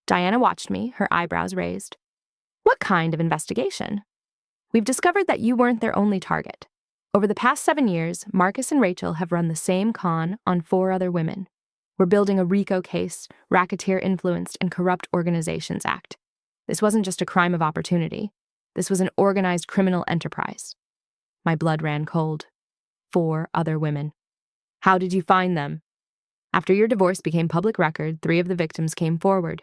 Diana watched me, her eyebrows raised. What kind of investigation? We've discovered that you weren't their only target. Over the past 7 years, Marcus and Rachel have run the same con on 4 other women. We're building a RICO case, Racketeer-Influenced and Corrupt Organizations Act. This wasn't just a crime of opportunity. This was an organized criminal enterprise. My blood ran cold. 4 other women. How did you find them? After your divorce became public record, 3 of the victims came forward.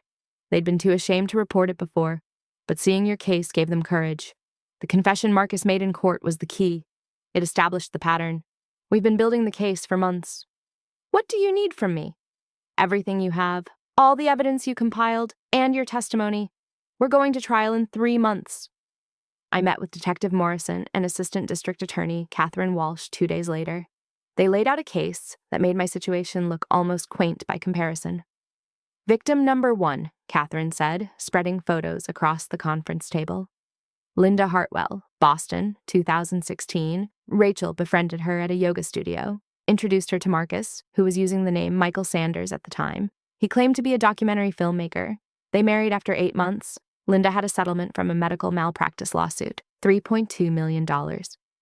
They'd been too ashamed to report it before, but seeing your case gave them courage. The confession Marcus made in court was the key. It established the pattern. We've been building the case for months. What do you need from me? Everything you have, all the evidence you compiled, and your testimony. We're going to trial in 3 months. I met with Detective Morrison and Assistant District Attorney Catherine Walsh 2 days later. They laid out a case that made my situation look almost quaint by comparison. Victim number 1, Catherine said, spreading photos across the conference table. Linda Hartwell, Boston, 2016. Rachel befriended her at a yoga studio, introduced her to Marcus, who was using the name Michael Sanders at the time. He claimed to be a documentary filmmaker. They married after 8 months. Linda had a settlement from a medical malpractice lawsuit, $3.2 million.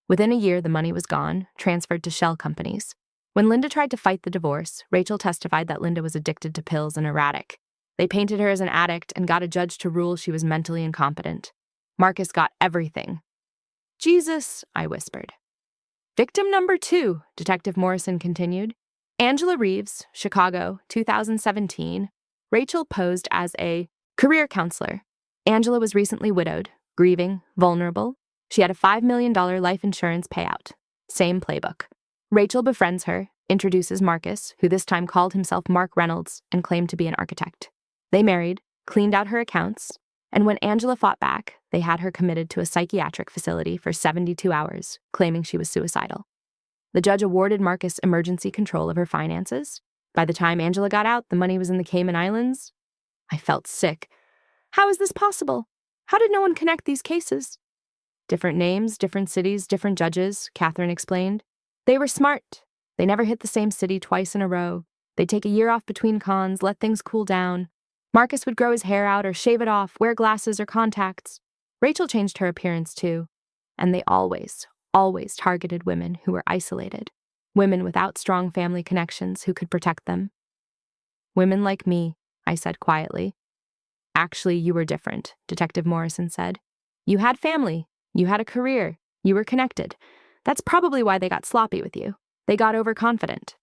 Within a year, the money was gone, transferred to shell companies. When Linda tried to fight the divorce, Rachel testified that Linda was addicted to pills and erratic. They painted her as an addict and got a judge to rule she was mentally incompetent. Marcus got everything. Jesus, I whispered. Victim number 2, Detective Morrison continued. Angela Reeves, Chicago, 2017. Rachel posed as a career counselor. Angela was recently widowed, grieving, vulnerable. She had a $5 million life insurance payout. Same playbook. Rachel befriends her, introduces Marcus, who this time called himself Mark Reynolds and claimed to be an architect. They married, cleaned out her accounts, and when Angela fought back, they had her committed to a psychiatric facility for 72 hours, claiming she was suicidal. The judge awarded Marcus emergency control of her finances. By the time Angela got out, the money was in the Cayman Islands. I felt sick. How is this possible? How did no one connect these cases? Different names, different cities, different judges, Catherine explained. They were smart. They never hit the same city twice in a row. They'd take a year off between cons, let things cool down. Marcus would grow his hair out or shave it off, wear glasses or contacts. Rachel changed her appearance too. And they always targeted women who were isolated. Women without strong family connections who could protect them. Women like me, I said quietly. Actually, you were different, Detective Morrison said. You had family. You had a career. You were connected. That's probably why they got sloppy with you. They got overconfident.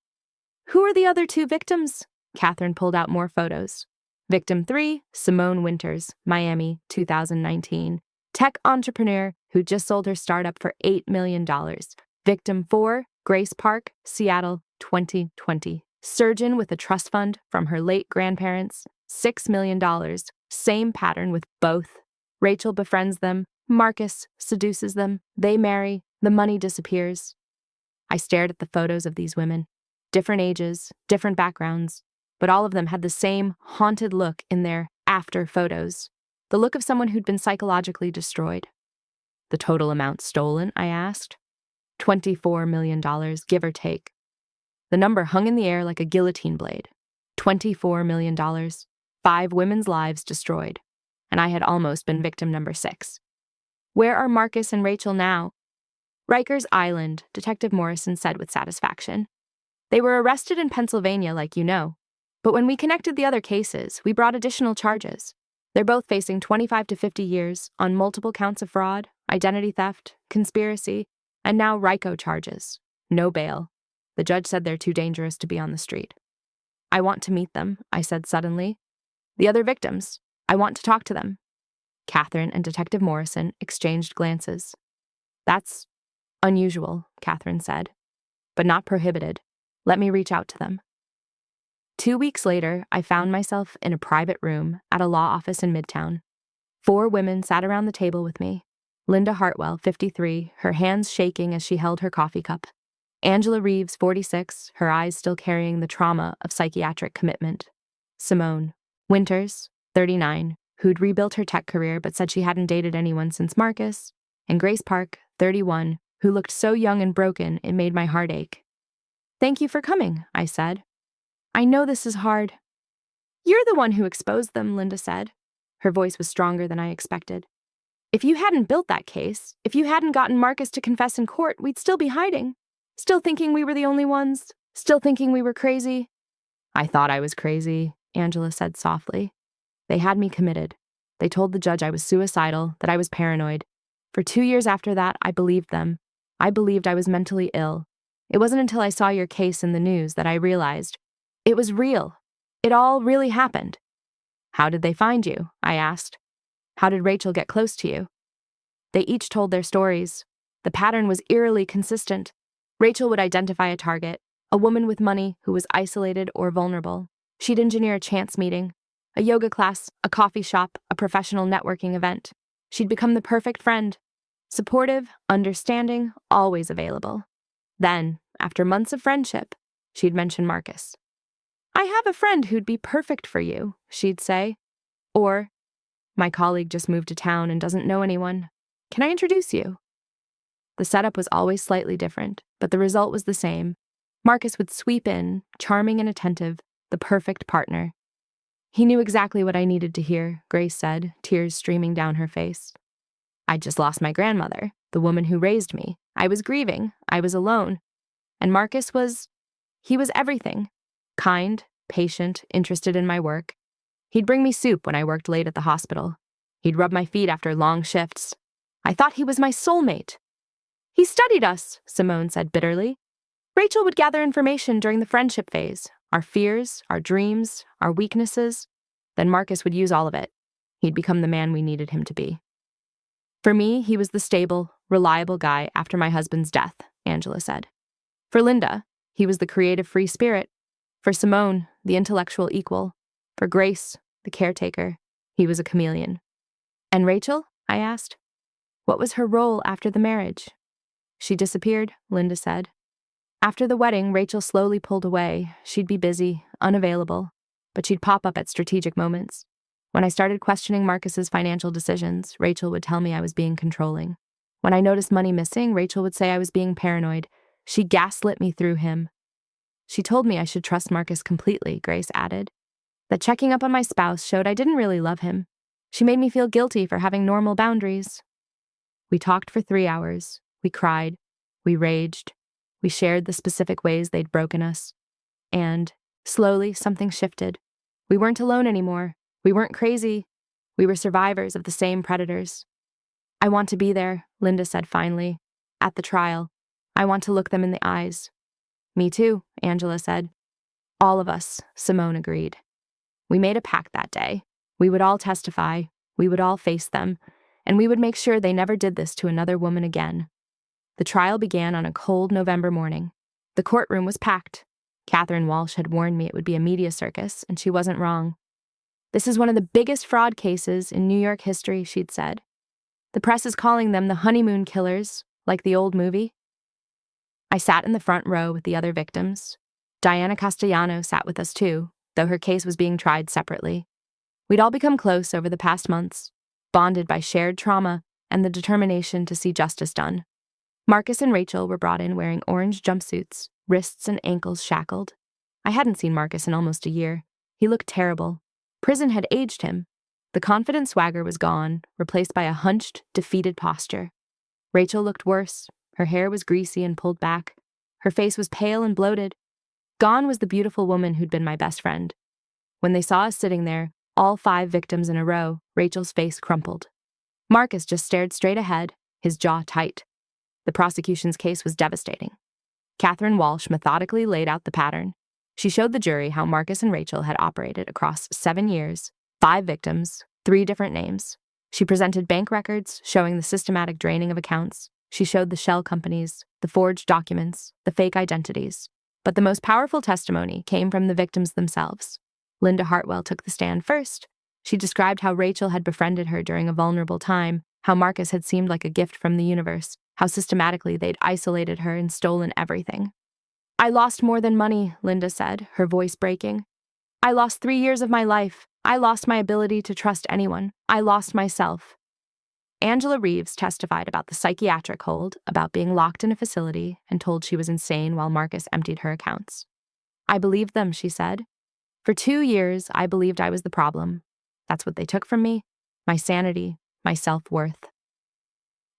Who are the other 2 victims? Catherine pulled out more photos. Victim 3, Simone Winters, Miami, 2019. Tech entrepreneur who just sold her startup for $8 million. Victim 4, Grace Park, Seattle, 2020. Surgeon with a trust fund from her late grandparents, $6 million. Same pattern with both. Rachel befriends them. Marcus seduces them. They marry. The money disappears. I stared at the photos of these women. Different ages, different backgrounds, but all of them had the same haunted look in their after photos. The look of someone who'd been psychologically destroyed. The total amount stolen, I asked. $24 million, give or take. The number hung in the air like a guillotine blade. $24 million. 5 women's lives destroyed. And I had almost been victim number 6. Where are Marcus and Rachel now? Rikers Island, Detective Morrison said with satisfaction. They were arrested in Pennsylvania, like you know. But when we connected the other cases, we brought additional charges. They're both facing 25 to 50 years on multiple counts of fraud, identity theft, conspiracy, and now RICO charges. No bail. The judge said they're too dangerous to be on the street. I want to meet them, I said suddenly. The other victims. I want to talk to them. Catherine and Detective Morrison exchanged glances. That's unusual, Catherine said, but not prohibited. Let me reach out to them. 2 weeks later, I found myself in a private room at a law office in Midtown. 4 women sat around the table with me. Linda Hartwell, 53, her hands shaking as she held her coffee cup. Angela Reeves, 46, her eyes still carrying the trauma of psychiatric commitment. Simone Winters, 39, who'd rebuilt her tech career but said she hadn't dated anyone since Marcus. And Grace Park, 31, who looked so young and broken it made my heart ache. Thank you for coming, I said. I know this is hard. You're the one who exposed them, Linda said. Her voice was stronger than I expected. If you hadn't built that case, if you hadn't gotten Marcus to confess in court, we'd still be hiding. Still thinking we were the only ones. Still thinking we were crazy. I thought I was crazy, Angela said softly. They had me committed. They told the judge I was suicidal, that I was paranoid. For 2 years after that, I believed them. I believed I was mentally ill. It wasn't until I saw your case in the news that I realized it was real. It all really happened. How did they find you? I asked. How did Rachel get close to you? They each told their stories. The pattern was eerily consistent. Rachel would identify a target, a woman with money who was isolated or vulnerable. She'd engineer a chance meeting, a yoga class, a coffee shop, a professional networking event. She'd become the perfect friend. Supportive, understanding, always available. Then, after months of friendship, she'd mention Marcus. I have a friend who'd be perfect for you, she'd say. Or, my colleague just moved to town and doesn't know anyone. Can I introduce you? The setup was always slightly different, but the result was the same. Marcus would sweep in, charming and attentive, the perfect partner. He knew exactly what I needed to hear, Grace said, tears streaming down her face. I'd just lost my grandmother, the woman who raised me. I was grieving. I was alone. And Marcus was everything. Kind, patient, interested in my work. He'd bring me soup when I worked late at the hospital. He'd rub my feet after long shifts. I thought he was my soulmate. He studied us, Simone said bitterly. Rachel would gather information during the friendship phase, our fears, our dreams, our weaknesses. Then Marcus would use all of it. He'd become the man we needed him to be. For me, he was the stable, reliable guy after my husband's death, Angela said. For Linda, he was the creative free spirit. For Simone, the intellectual equal. For Grace, the caretaker, he was a chameleon. And Rachel? I asked. What was her role after the marriage? She disappeared, Linda said. After the wedding, Rachel slowly pulled away. She'd be busy, unavailable, but she'd pop up at strategic moments. When I started questioning Marcus's financial decisions, Rachel would tell me I was being controlling. When I noticed money missing, Rachel would say I was being paranoid. She gaslit me through him. She told me I should trust Marcus completely, Grace added. That checking up on my spouse showed I didn't really love him. She made me feel guilty for having normal boundaries. We talked for 3 hours. We cried. We raged. We shared the specific ways they'd broken us. And, slowly, something shifted. We weren't alone anymore. We weren't crazy. We were survivors of the same predators. I want to be there, Linda said finally. At the trial. I want to look them in the eyes. Me too, Angela said. All of us, Simone agreed. We made a pact that day. We would all testify. We would all face them. And we would make sure they never did this to another woman again. The trial began on a cold November morning. The courtroom was packed. Catherine Walsh had warned me it would be a media circus, and she wasn't wrong. This is one of the biggest fraud cases in New York history, she'd said. The press is calling them the honeymoon killers, like the old movie. I sat in the front row with the other victims. Diana Castellano sat with us too, though her case was being tried separately. We'd all become close over the past months, bonded by shared trauma and the determination to see justice done. Marcus and Rachel were brought in wearing orange jumpsuits, wrists and ankles shackled. I hadn't seen Marcus in almost a year. He looked terrible. Prison had aged him. The confident swagger was gone, replaced by a hunched, defeated posture. Rachel looked worse. Her hair was greasy and pulled back. Her face was pale and bloated. Gone was the beautiful woman who'd been my best friend. When they saw us sitting there, all 5 victims in a row, Rachel's face crumpled. Marcus just stared straight ahead, his jaw tight. The prosecution's case was devastating. Catherine Walsh methodically laid out the pattern. She showed the jury how Marcus and Rachel had operated across 7 years, 5 victims, 3 different names. She presented bank records showing the systematic draining of accounts. She showed the shell companies, the forged documents, the fake identities. But the most powerful testimony came from the victims themselves. Linda Hartwell took the stand first. She described how Rachel had befriended her during a vulnerable time, how Marcus had seemed like a gift from the universe, how systematically they'd isolated her and stolen everything. I lost more than money, Linda said, her voice breaking. I lost 3 years of my life. I lost my ability to trust anyone. I lost myself. Angela Reeves testified about the psychiatric hold, about being locked in a facility and told she was insane while Marcus emptied her accounts. I believed them, she said. For 2 years, I believed I was the problem. That's what they took from me, my sanity, my self-worth.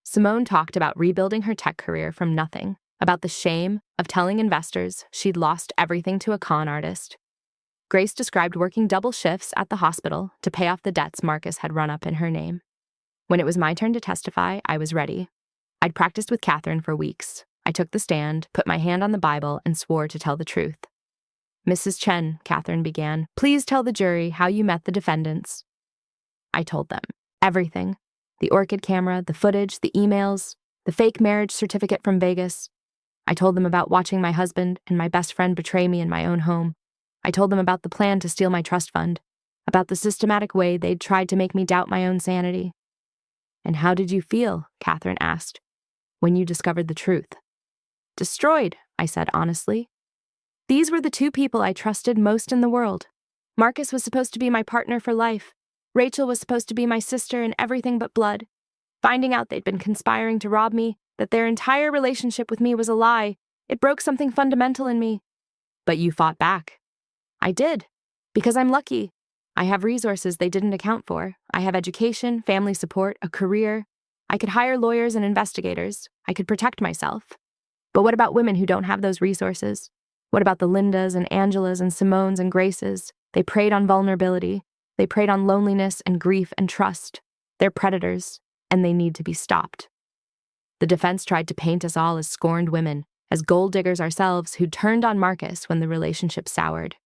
Simone talked about rebuilding her tech career from nothing, about the shame of telling investors she'd lost everything to a con artist. Grace described working double shifts at the hospital to pay off the debts Marcus had run up in her name. When it was my turn to testify, I was ready. I'd practiced with Catherine for weeks. I took the stand, put my hand on the Bible, and swore to tell the truth. "Mrs. Chen," Catherine began, "please tell the jury how you met the defendants." I told them everything. The orchid camera, the footage, the emails, the fake marriage certificate from Vegas. I told them about watching my husband and my best friend betray me in my own home. I told them about the plan to steal my trust fund, about the systematic way they'd tried to make me doubt my own sanity. "And how did you feel," Catherine asked, "when you discovered the truth?" "Destroyed," I said honestly. These were the two people I trusted most in the world. Marcus was supposed to be my partner for life. Rachel was supposed to be my sister in everything but blood. Finding out they'd been conspiring to rob me, that their entire relationship with me was a lie, it broke something fundamental in me. But you fought back. I did. Because I'm lucky. I have resources they didn't account for. I have education, family support, a career. I could hire lawyers and investigators. I could protect myself. But what about women who don't have those resources? What about the Lindas and Angelas and Simones and Graces? They preyed on vulnerability. They preyed on loneliness and grief and trust. They're predators, and they need to be stopped. The defense tried to paint us all as scorned women, as gold diggers ourselves who turned on Marcus when the relationship soured.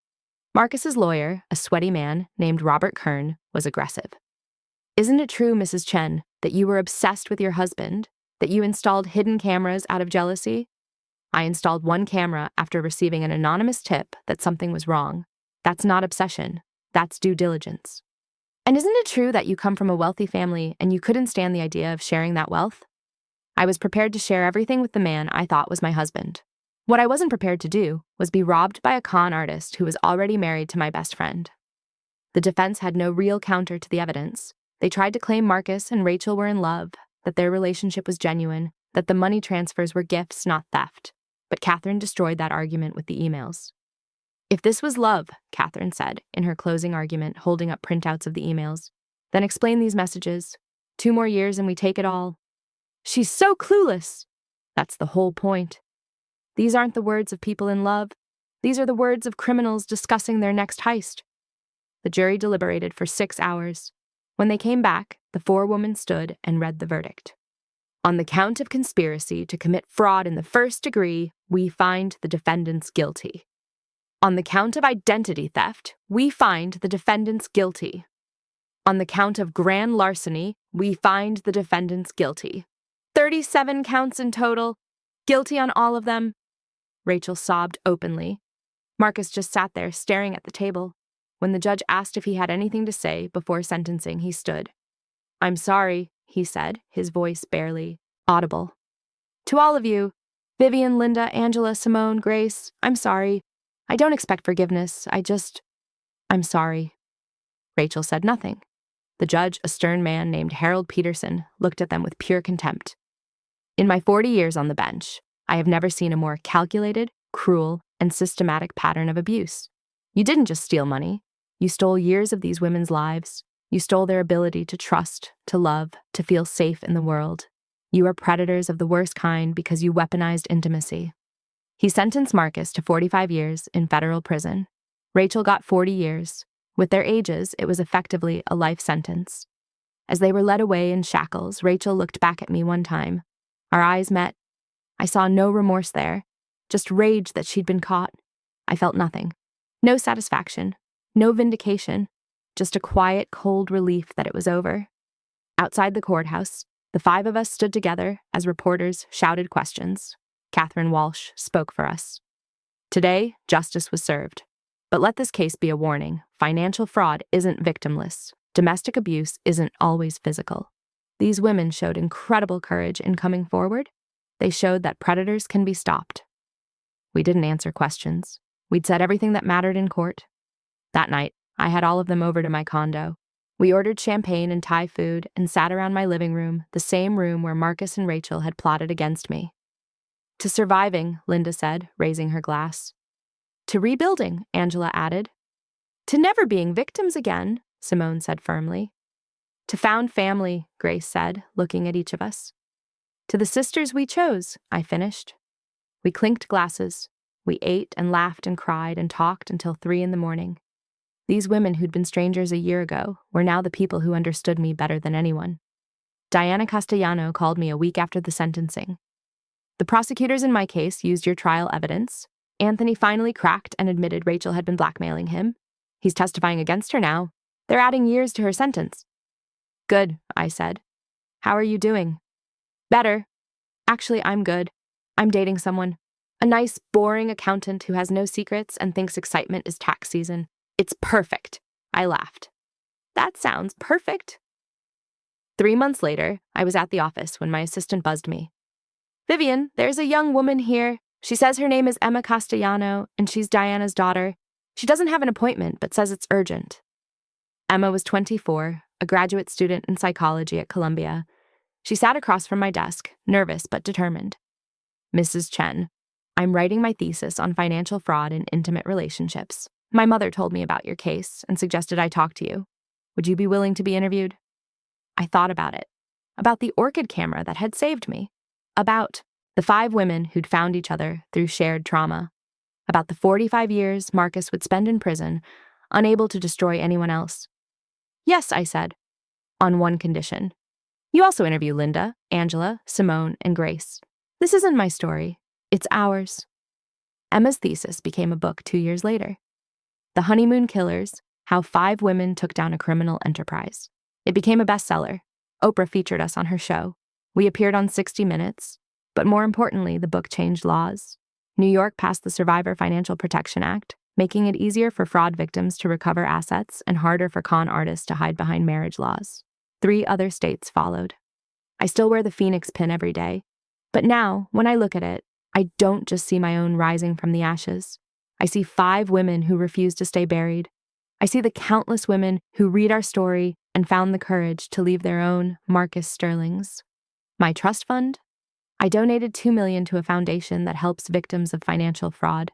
Marcus's lawyer, a sweaty man named Robert Kern, was aggressive. "Isn't it true, Mrs. Chen, that you were obsessed with your husband, that you installed hidden cameras out of jealousy?" "I installed one camera after receiving an anonymous tip that something was wrong. That's not obsession. That's due diligence." "And isn't it true that you come from a wealthy family and you couldn't stand the idea of sharing that wealth?" "I was prepared to share everything with the man I thought was my husband. What I wasn't prepared to do was be robbed by a con artist who was already married to my best friend." The defense had no real counter to the evidence. They tried to claim Marcus and Rachel were in love, that their relationship was genuine, that the money transfers were gifts, not theft. But Catherine destroyed that argument with the emails. "If this was love," Catherine said in her closing argument, holding up printouts of the emails, "then explain these messages. 2 more years and we take it all." "She's so clueless." "That's the whole point. These aren't the words of people in love. These are the words of criminals discussing their next heist." The jury deliberated for 6 hours. When they came back, the 4 women stood and read the verdict. "On the count of conspiracy to commit fraud in the first degree, we find the defendants guilty. On the count of identity theft, we find the defendants guilty. On the count of grand larceny, we find the defendants guilty. 37 counts in total. Guilty on all of them." Rachel sobbed openly. Marcus just sat there staring at the table. When the judge asked if he had anything to say before sentencing, he stood. "I'm sorry," he said, his voice barely audible. "To all of you, Vivian, Linda, Angela, Simone, Grace, I'm sorry. I don't expect forgiveness. I'm sorry." Rachel said nothing. The judge, a stern man named Harold Peterson, looked at them with pure contempt. "In my 40 years on the bench, I have never seen a more calculated, cruel, and systematic pattern of abuse. You didn't just steal money. You stole years of these women's lives. You stole their ability to trust, to love, to feel safe in the world. You are predators of the worst kind because you weaponized intimacy." He sentenced Marcus to 45 years in federal prison. Rachel got 40 years. With their ages, it was effectively a life sentence. As they were led away in shackles, Rachel looked back at me one time. Our eyes met. I saw no remorse there, just rage that she'd been caught. I felt nothing. No satisfaction, no vindication, just a quiet, cold relief that it was over. Outside the courthouse, the 5 of us stood together as reporters shouted questions. Catherine Walsh spoke for us. "Today, justice was served. But let this case be a warning. Financial fraud isn't victimless. Domestic abuse isn't always physical. These women showed incredible courage in coming forward. They showed that predators can be stopped." We didn't answer questions. We'd said everything that mattered in court. That night, I had all of them over to my condo. We ordered champagne and Thai food and sat around my living room, the same room where Marcus and Rachel had plotted against me. "To surviving," Linda said, raising her glass. "To rebuilding," Angela added. "To never being victims again," Simone said firmly. "To found family," Grace said, looking at each of us. "To the sisters we chose," I finished. We clinked glasses. We ate and laughed and cried and talked until 3 in the morning. These women who'd been strangers a year ago were now the people who understood me better than anyone. Diana Castellano called me a week after the sentencing. The prosecutors in my case used your trial evidence. Anthony finally cracked and admitted Rachel had been blackmailing him. He's testifying against her now. They're adding years to her sentence. Good, I said. How are you doing? Better. Actually, I'm good. I'm dating someone. A nice, boring accountant who has no secrets and thinks excitement is tax season. It's perfect. I laughed. That sounds perfect. 3 months later, I was at the office when my assistant buzzed me. Vivian, there's a young woman here. She says her name is Emma Castellano, and she's Diana's daughter. She doesn't have an appointment, but says it's urgent. Emma was 24, a graduate student in psychology at Columbia. She sat across from my desk, nervous but determined. Mrs. Chen, I'm writing my thesis on financial fraud in intimate relationships. My mother told me about your case and suggested I talk to you. Would you be willing to be interviewed? I thought about it. About the orchid camera that had saved me. About the 5 women who'd found each other through shared trauma. About the 45 years Marcus would spend in prison, unable to destroy anyone else. Yes, I said, on one condition. You also interview Linda, Angela, Simone, and Grace. This isn't my story. It's ours. Emma's thesis became a book 2 years later. The Honeymoon Killers, How 5 Women Took Down a Criminal Enterprise. It became a bestseller. Oprah featured us on her show. We appeared on 60 Minutes. But more importantly, the book changed laws. New York passed the Survivor Financial Protection Act, making it easier for fraud victims to recover assets and harder for con artists to hide behind marriage laws. 3 other states followed. I still wear the Phoenix pin every day. But now, when I look at it, I don't just see my own rising from the ashes. I see 5 women who refuse to stay buried. I see the countless women who read our story and found the courage to leave their own Marcus Sterlings. My trust fund? I donated $2 million to a foundation that helps victims of financial fraud.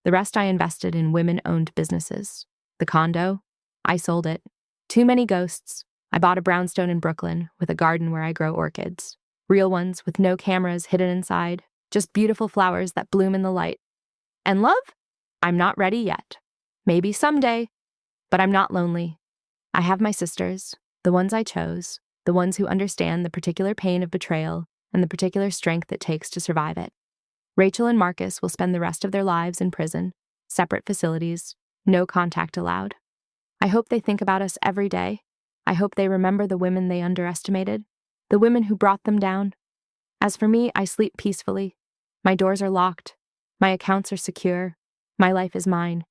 The rest I invested in women-owned businesses. The condo? I sold it. Too many ghosts. I bought a brownstone in Brooklyn with a garden where I grow orchids. Real ones with no cameras hidden inside, just beautiful flowers that bloom in the light. And love? I'm not ready yet. Maybe someday. But I'm not lonely. I have my sisters, the ones I chose, the ones who understand the particular pain of betrayal and the particular strength it takes to survive it. Rachel and Marcus will spend the rest of their lives in prison, separate facilities, no contact allowed. I hope they think about us every day. I hope they remember the women they underestimated, the women who brought them down. As for me, I sleep peacefully. My doors are locked. My accounts are secure. My life is mine.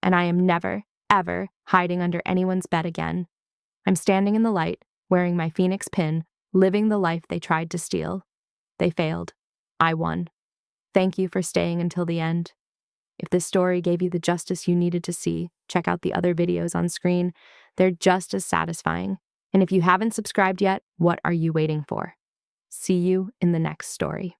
And I am never, ever hiding under anyone's bed again. I'm standing in the light, wearing my Phoenix pin, living the life they tried to steal. They failed. I won. Thank you for staying until the end. If this story gave you the justice you needed to see, check out the other videos on screen. They're just as satisfying. And if you haven't subscribed yet, what are you waiting for? See you in the next story.